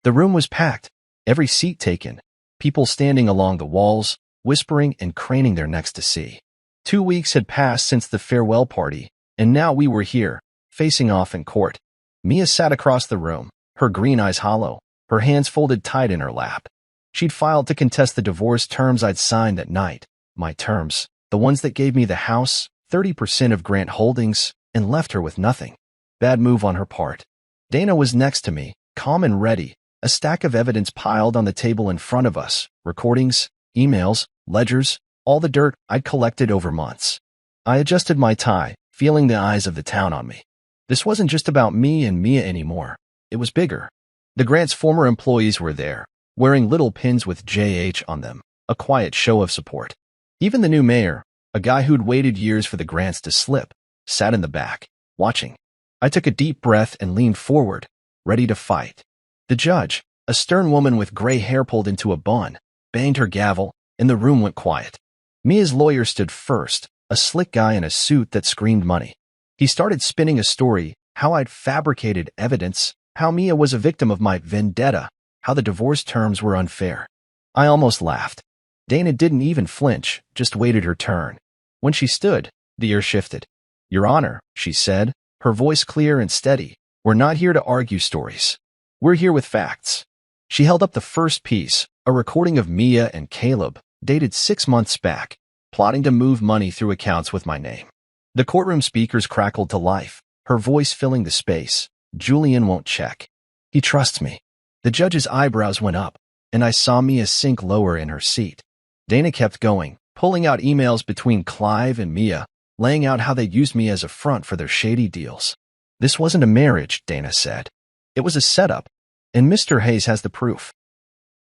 The room was packed, every seat taken, people standing along the walls, whispering and craning their necks to see. 2 weeks had passed since the farewell party, and now we were here, facing off in court. Mia sat across the room, her green eyes hollow, her hands folded tight in her lap. She'd filed to contest the divorce terms I'd signed that night. My terms, the ones that gave me the house, 30% of Grant Holdings, and left her with nothing. Bad move on her part. Dana was next to me, calm and ready, a stack of evidence piled on the table in front of us, recordings, emails, ledgers, all the dirt I'd collected over months. I adjusted my tie, feeling the eyes of the town on me. This wasn't just about me and Mia anymore. It was bigger. The Grants' former employees were there, wearing little pins with JH on them, a quiet show of support. Even the new mayor, a guy who'd waited years for the Grants to slip, sat in the back, watching. I took a deep breath and leaned forward, ready to fight. The judge, a stern woman with gray hair pulled into a bun, banged her gavel, and the room went quiet. Mia's lawyer stood first, a slick guy in a suit that screamed money. He started spinning a story, how I'd fabricated evidence, how Mia was a victim of my vendetta, how the divorce terms were unfair. I almost laughed. Dana didn't even flinch, just waited her turn. When she stood, the air shifted. "Your Honor," she said, her voice clear and steady, "we're not here to argue stories. We're here with facts." She held up the first piece, a recording of Mia and Caleb, dated 6 months back, plotting to move money through accounts with my name. The courtroom speakers crackled to life, her voice filling the space. "Julian won't check. He trusts me." The judge's eyebrows went up, and I saw Mia sink lower in her seat. Dana kept going, pulling out emails between Clive and Mia, laying out how they'd used me as a front for their shady deals. "This wasn't a marriage," Dana said. "It was a setup, and Mr. Hayes has the proof."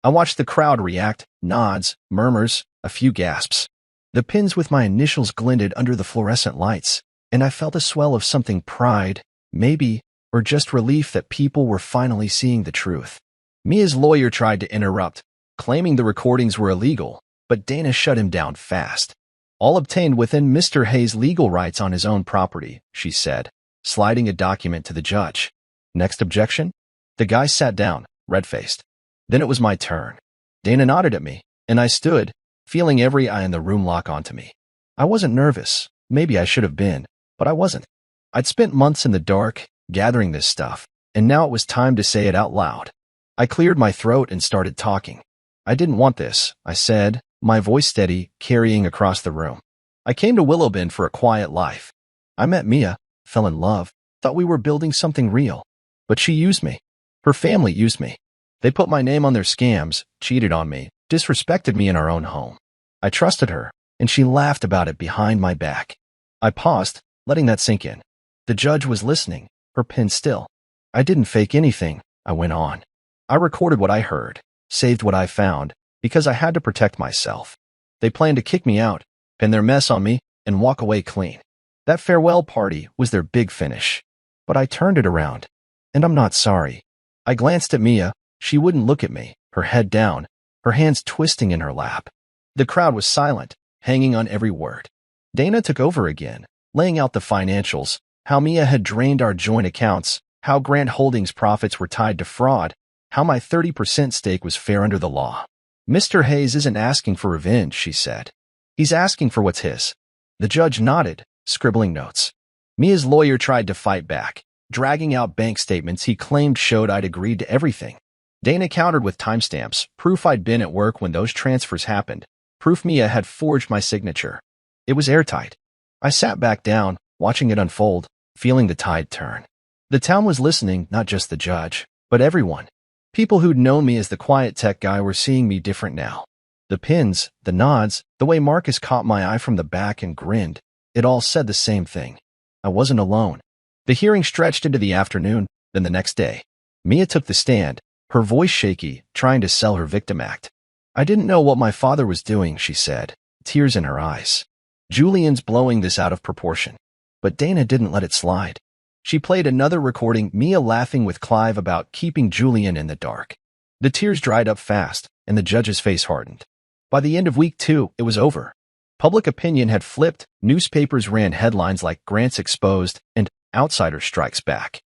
I watched the crowd react, nods, murmurs, a few gasps. The pins with my initials glinted under the fluorescent lights, and I felt a swell of something pride, maybe, or just relief that people were finally seeing the truth. Mia's lawyer tried to interrupt, claiming the recordings were illegal, but Dana shut him down fast. "All obtained within Mr. Hayes' legal rights on his own property," she said, sliding a document to the judge. "Next objection?" The guy sat down, red-faced. Then it was my turn. Dana nodded at me, and I stood, feeling every eye in the room lock onto me. I wasn't nervous. Maybe I should have been, but I wasn't. I'd spent months in the dark, gathering this stuff, and now it was time to say it out loud. I cleared my throat and started talking. "I didn't want this," I said, my voice steady, carrying across the room. "I came to Willowbend for a quiet life. I met Mia, fell in love, thought we were building something real. But she used me. Her family used me. They put my name on their scams, cheated on me, disrespected me in our own home. I trusted her, and she laughed about it behind my back." I paused, letting that sink in. The judge was listening, her pen still. "I didn't fake anything," I went on. "I recorded what I heard, saved what I found, because I had to protect myself. They planned to kick me out, pin their mess on me, and walk away clean. That farewell party was their big finish. But I turned it around, and I'm not sorry." I glanced at Mia. She wouldn't look at me, her head down, her hands twisting in her lap. The crowd was silent, hanging on every word. Dana took over again, laying out the financials, how Mia had drained our joint accounts, how Grant Holdings' profits were tied to fraud, how my 30% stake was fair under the law. "Mr. Hayes isn't asking for revenge," she said. "He's asking for what's his." The judge nodded, scribbling notes. Mia's lawyer tried to fight back, dragging out bank statements he claimed showed I'd agreed to everything. Dana countered with timestamps, proof I'd been at work when those transfers happened, proof Mia had forged my signature. It was airtight. I sat back down, watching it unfold, feeling the tide turn. The town was listening, not just the judge, but everyone. People who'd known me as the quiet tech guy were seeing me different now. The pins, the nods, the way Marcus caught my eye from the back and grinned, it all said the same thing. I wasn't alone. The hearing stretched into the afternoon, then the next day. Mia took the stand, her voice shaky, trying to sell her victim act. I didn't know what my father was doing, she said, tears in her eyes. Julian's blowing this out of proportion. But Dana didn't let it slide. She played another recording, Mia laughing with Clive about keeping Julian in the dark. The tears dried up fast, and the judge's face hardened. By the end of week 2, it was over. Public opinion had flipped, newspapers ran headlines like Grant's exposed and Outsider strikes back.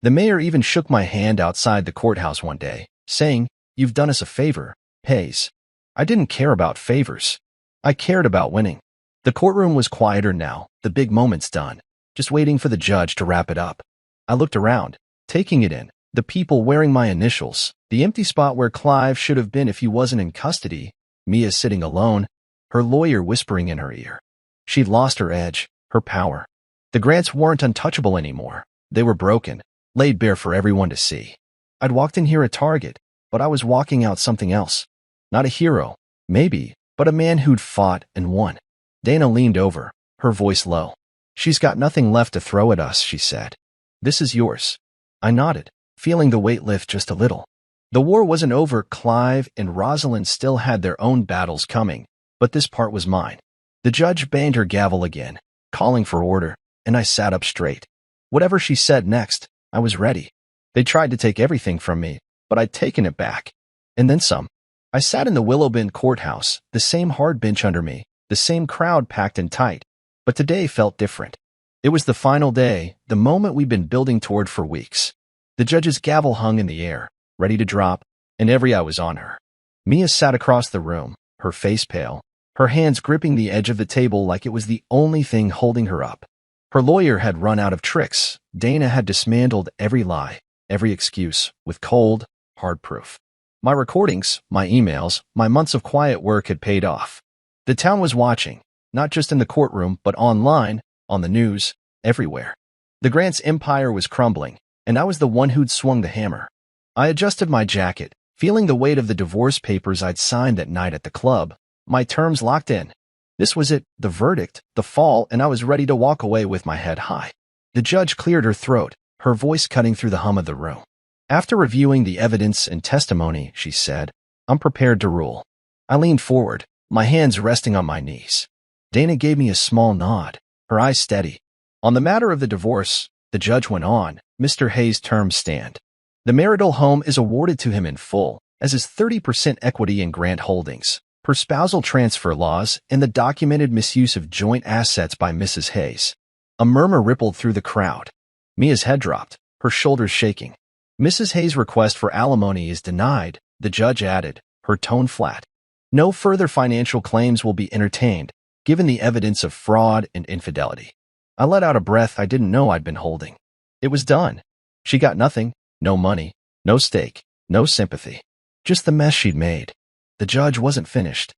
The mayor even shook my hand outside the courthouse one day, saying, "You've done us a favor, Hayes." I didn't care about favors. I cared about winning. The courtroom was quieter now, the big moment's done, just waiting for the judge to wrap it up. I looked around, taking it in, the people wearing my initials, the empty spot where Clive should have been if he wasn't in custody, Mia sitting alone, her lawyer whispering in her ear. She'd lost her edge, her power. The Grants weren't untouchable anymore. They were broken, laid bare for everyone to see. I'd walked in here a target, but I was walking out something else. Not a hero, maybe, but a man who'd fought and won. Dana leaned over, her voice low. "She's got nothing left to throw at us," she said. "This is yours." I nodded, feeling the weight lift just a little. The war wasn't over. Clive and Rosalind still had their own battles coming, but this part was mine. The judge banged her gavel again, calling for order, and I sat up straight. Whatever she said next, I was ready. They tried to take everything from me, but I'd taken it back. And then some. I sat in the Willow Bend courthouse, the same hard bench under me, the same crowd packed in tight. But today felt different. It was the final day, the moment we'd been building toward for weeks. The judge's gavel hung in the air, ready to drop, and every eye was on her. Mia sat across the room, her face pale, her hands gripping the edge of the table like it was the only thing holding her up. Her lawyer had run out of tricks. Dana had dismantled every lie, every excuse, with cold, hard proof. My recordings, my emails, my months of quiet work had paid off. The town was watching, not just in the courtroom, but online, on the news, everywhere. The Grants' empire was crumbling, and I was the one who'd swung the hammer. I adjusted my jacket, feeling the weight of the divorce papers I'd signed that night at the club, my terms locked in. This was it, the verdict, the fall, and I was ready to walk away with my head high. The judge cleared her throat, her voice cutting through the hum of the room. "After reviewing the evidence and testimony," she said, "I'm prepared to rule." I leaned forward, my hands resting on my knees. Dana gave me a small nod, her eyes steady. "On the matter of the divorce," the judge went on, "Mr. Hayes' terms stand. The marital home is awarded to him in full, as is 30% equity in Grant Holdings, per spousal transfer laws, and the documented misuse of joint assets by Mrs. Hayes." A murmur rippled through the crowd. Mia's head dropped, her shoulders shaking. "Mrs. Hayes' request for alimony is denied," the judge added, her tone flat. "No further financial claims will be entertained, given the evidence of fraud and infidelity." I let out a breath I didn't know I'd been holding. It was done. She got nothing, no money, no stake, no sympathy. Just the mess she'd made. The judge wasn't finished.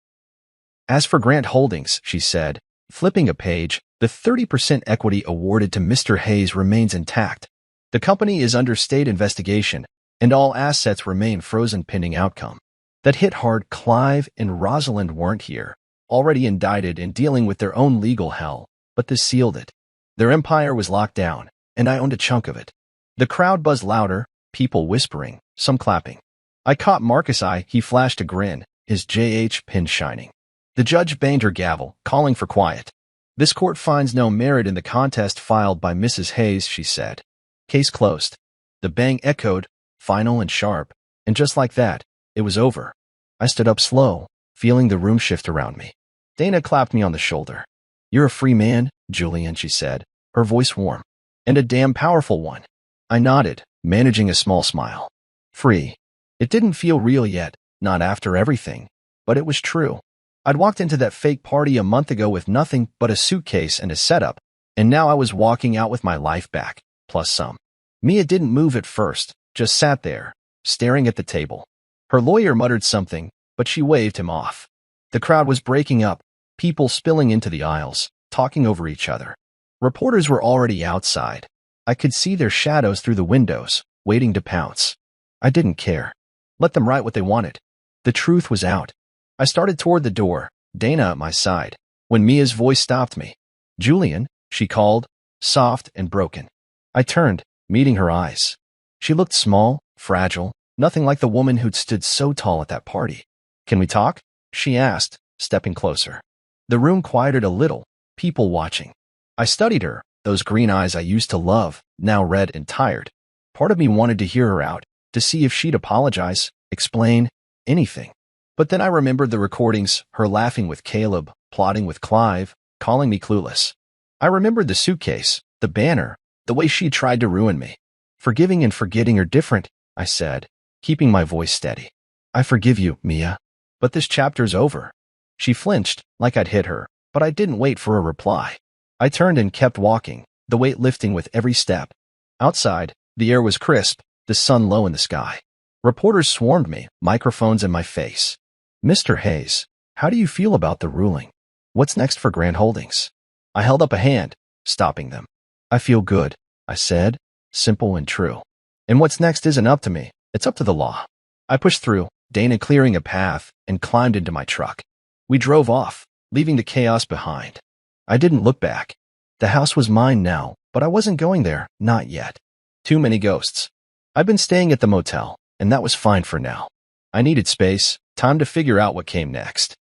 "As for Grant Holdings," she said, flipping a page, "the 30% equity awarded to Mr. Hayes remains intact. The company is under state investigation, and all assets remain frozen pending outcome." That hit hard. Clive and Rosalind weren't here, already indicted and dealing with their own legal hell, but this sealed it. Their empire was locked down, and I owned a chunk of it. The crowd buzzed louder, people whispering, some clapping. I caught Marcus' eye. He flashed a grin, his JH pin shining. The judge banged her gavel, calling for quiet. "This court finds no merit in the contest filed by Mrs. Hayes," she said. "Case closed." The bang echoed, final and sharp, and just like that, it was over. I stood up slow, feeling the room shift around me. Dana clapped me on the shoulder. "You're a free man, Julian," she said, her voice warm. "And a damn powerful one." I nodded, managing a small smile. Free. It didn't feel real yet, not after everything, but it was true. I'd walked into that fake party a month ago with nothing but a suitcase and a setup, and now I was walking out with my life back, plus some. Mia didn't move at first, just sat there, staring at the table. Her lawyer muttered something, but she waved him off. The crowd was breaking up, people spilling into the aisles, talking over each other. Reporters were already outside. I could see their shadows through the windows, waiting to pounce. I didn't care. Let them write what they wanted. The truth was out. I started toward the door, Dana at my side, when Mia's voice stopped me. "Julian," she called, soft and broken. I turned, meeting her eyes. She looked small, fragile, nothing like the woman who'd stood so tall at that party. "Can we talk?" she asked, stepping closer. The room quieted a little, people watching. I studied her, those green eyes I used to love, now red and tired. Part of me wanted to hear her out, to see if she'd apologize, explain, anything. But then I remembered the recordings, her laughing with Caleb, plotting with Clive, calling me clueless. I remembered the suitcase, the banner, the way she tried to ruin me. "Forgiving and forgetting are different," I said, keeping my voice steady. "I forgive you, Mia. But this chapter's over." She flinched, like I'd hit her, but I didn't wait for a reply. I turned and kept walking, the weight lifting with every step. Outside, the air was crisp, the sun low in the sky. Reporters swarmed me, microphones in my face. "Mr. Hayes, how do you feel about the ruling? What's next for Grant Holdings?" I held up a hand, stopping them. "I feel good," I said, simple and true. "And what's next isn't up to me, it's up to the law." I pushed through, Dana clearing a path, and climbed into my truck. We drove off, leaving the chaos behind. I didn't look back. The house was mine now, but I wasn't going there, not yet. Too many ghosts. I'd been staying at the motel, and that was fine for now. I needed space, time to figure out what came next.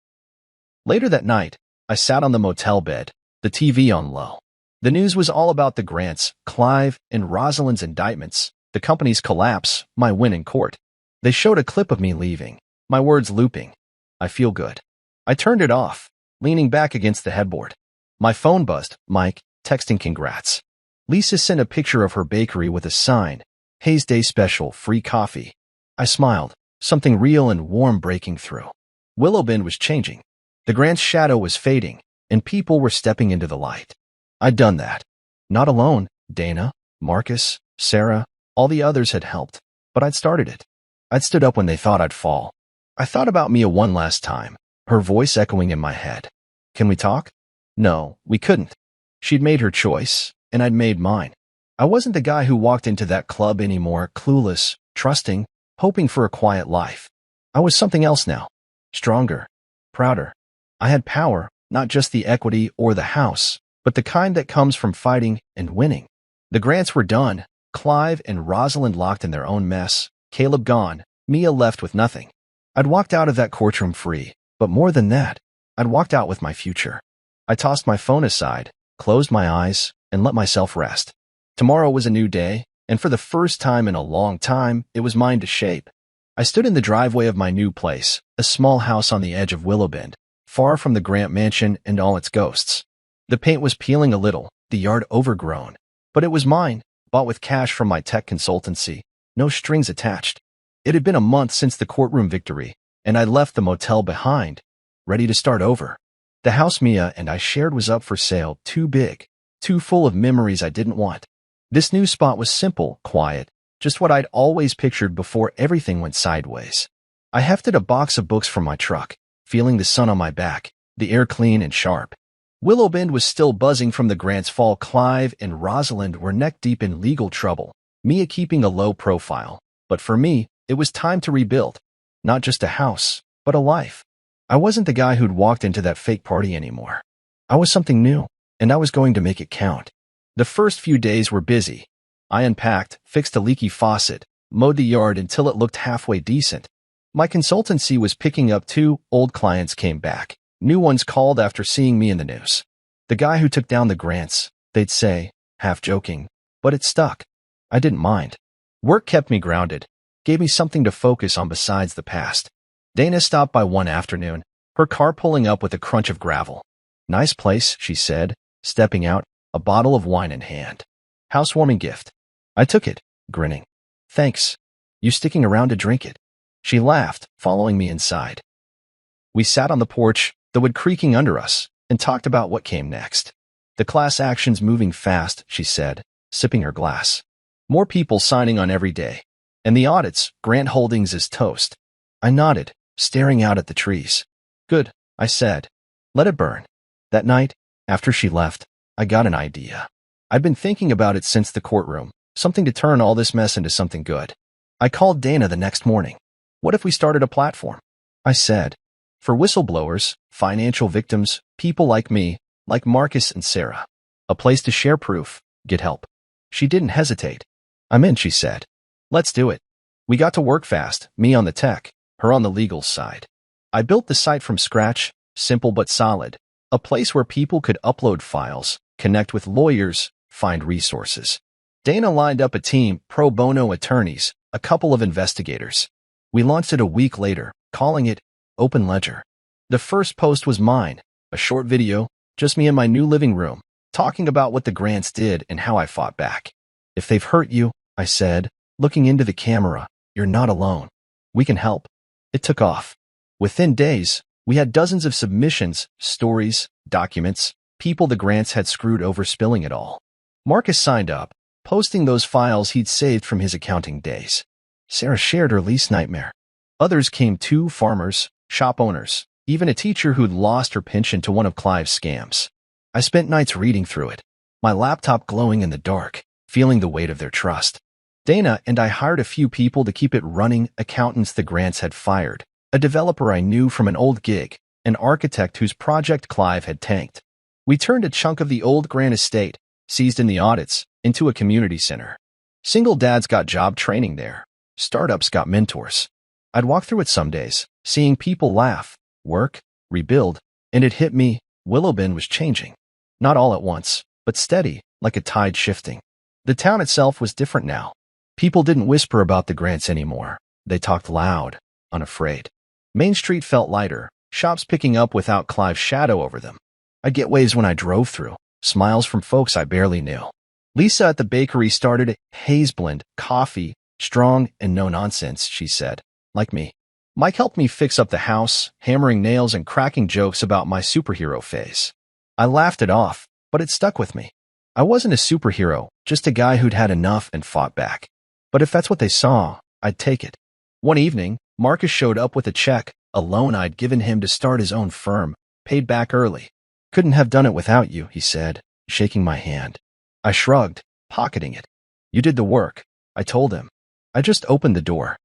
Later that night, I sat on the motel bed, the TV on low. The news was all about the Grants, Clive, and Rosalind's indictments, the company's collapse, my win in court. They showed a clip of me leaving, my words looping. "I feel good." I turned it off, leaning back against the headboard. My phone buzzed, Mike, texting congrats. Lisa sent a picture of her bakery with a sign, "Hayes Day Special, free coffee." I smiled, something real and warm breaking through. Willowbend was changing. The Grant's shadow was fading, and people were stepping into the light. I'd done that. Not alone. Dana, Marcus, Sarah, all the others had helped, but I'd started it. I'd stood up when they thought I'd fall. I thought about Mia one last time, her voice echoing in my head. "Can we talk?" No, we couldn't. She'd made her choice, and I'd made mine. I wasn't the guy who walked into that club anymore, clueless, trusting, hoping for a quiet life. I was something else now. Stronger, prouder. I had power, not just the equity or the house, but the kind that comes from fighting and winning. The Grants were done, Clive and Rosalind locked in their own mess, Caleb gone, Mia left with nothing. I'd walked out of that courtroom free, but more than that, I'd walked out with my future. I tossed my phone aside, closed my eyes, and let myself rest. Tomorrow was a new day, and for the first time in a long time, it was mine to shape. I stood in the driveway of my new place, a small house on the edge of Willowbend, far from the Grant mansion and all its ghosts. The paint was peeling a little, the yard overgrown, but it was mine, bought with cash from my tech consultancy, no strings attached. It had been a month since the courtroom victory, and I left the motel behind, ready to start over. The house Mia and I shared was up for sale, too big, too full of memories I didn't want. This new spot was simple, quiet, just what I'd always pictured before everything went sideways. I hefted a box of books from my truck, feeling the sun on my back, the air clean and sharp. Willowbend was still buzzing from the Grants' fall. Clive and Rosalind were neck-deep in legal trouble, Mia keeping a low profile. But for me, it was time to rebuild. Not just a house, but a life. I wasn't the guy who'd walked into that fake party anymore. I was something new, and I was going to make it count. The first few days were busy. I unpacked, fixed a leaky faucet, mowed the yard until it looked halfway decent. My consultancy was picking up too. Old clients came back. New ones called after seeing me in the news. The guy who took down the Grants, they'd say, half joking, but it stuck. I didn't mind. Work kept me grounded, gave me something to focus on besides the past. Dana stopped by one afternoon, her car pulling up with a crunch of gravel. "Nice place," she said, stepping out, a bottle of wine in hand. "Housewarming gift." I took it, grinning. "Thanks. You sticking around to drink it?" She laughed, following me inside. We sat on the porch, the wood creaking under us, and talked about what came next. "The class action's moving fast," she said, sipping her glass. "More people signing on every day. And the audits, Grant Holdings is toast." I nodded, staring out at the trees. "Good," I said. "Let it burn." That night, after she left, I got an idea. I'd been thinking about it since the courtroom, something to turn all this mess into something good. I called Dana the next morning. "What if we started a platform?" I said. For whistleblowers, financial victims, people like me, like Marcus and Sarah. A place to share proof, get help. She didn't hesitate. "I'm in," she said. "Let's do it." We got to work fast, me on the tech, her on the legal side. I built the site from scratch, simple but solid, a place where people could upload files, connect with lawyers, find resources. Dana lined up a team, pro bono attorneys, a couple of investigators. We launched it a week later, calling it Open Ledger. The first post was mine, a short video, just me in my new living room, talking about what the grants did and how I fought back. "If they've hurt you," I said, looking into the camera, "you're not alone. We can help." It took off. Within days, we had dozens of submissions, stories, documents, people the grants had screwed over spilling it all. Marcus signed up, posting those files he'd saved from his accounting days. Sarah shared her lease nightmare. Others came too, farmers, shop owners, even a teacher who'd lost her pension to one of Clive's scams. I spent nights reading through it, my laptop glowing in the dark, feeling the weight of their trust. Dana and I hired a few people to keep it running, accountants the grants had fired, a developer I knew from an old gig, an architect whose project Clive had tanked. We turned a chunk of the old grant estate, seized in the audits, into a community center. Single dads got job training there. Startups got mentors. I'd walk through it some days, seeing people laugh, work, rebuild, and it hit me, Willowbend was changing. Not all at once, but steady, like a tide shifting. The town itself was different now. People didn't whisper about the grants anymore. They talked loud, unafraid. Main Street felt lighter, shops picking up without Clive's shadow over them. I'd get waves when I drove through, smiles from folks I barely knew. Lisa at the bakery started Haze Blend, coffee, strong and no nonsense, she said, like me. Mike helped me fix up the house, hammering nails and cracking jokes about my superhero phase. I laughed it off, but it stuck with me. I wasn't a superhero, just a guy who'd had enough and fought back. But if that's what they saw, I'd take it. One evening, Marcus showed up with a check, a loan I'd given him to start his own firm, paid back early. "Couldn't have done it without you," he said, shaking my hand. I shrugged, pocketing it. "You did the work," I told him. "I just opened the door."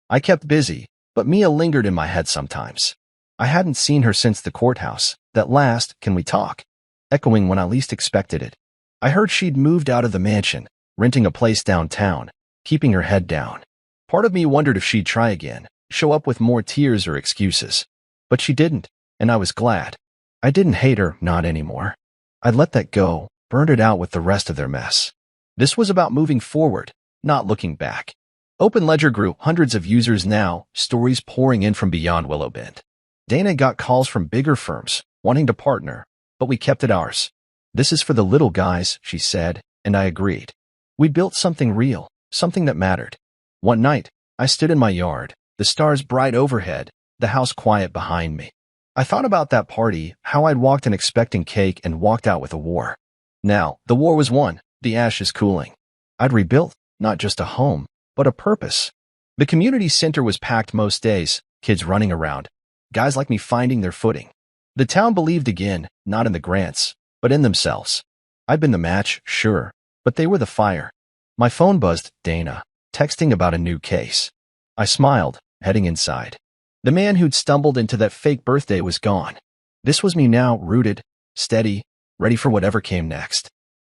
I kept busy, but Mia lingered in my head sometimes. I hadn't seen her since the courthouse, that last "Can we talk?" echoing when I least expected it. I heard she'd moved out of the mansion, renting a place downtown, keeping her head down. Part of me wondered if she'd try again, show up with more tears or excuses. But she didn't, and I was glad. I didn't hate her, not anymore. I'd let that go, burned it out with the rest of their mess. This was about moving forward, not looking back. Open Ledger grew, hundreds of users now, stories pouring in from beyond Willowbend. Dana got calls from bigger firms, wanting to partner, but we kept it ours. "This is for the little guys," she said, and I agreed. We built something real, something that mattered. One night, I stood in my yard, the stars bright overhead, the house quiet behind me. I thought about that party, how I'd walked in expecting cake and walked out with a war. Now, the war was won, the ashes cooling. I'd rebuilt, not just a home, but a purpose. The community center was packed most days, kids running around, guys like me finding their footing. The town believed again, not in the grants, but in themselves. I'd been the match, sure, but they were the fire. My phone buzzed, Dana, texting about a new case. I smiled, heading inside. The man who'd stumbled into that fake birthday was gone. This was me now, rooted, steady, ready for whatever came next.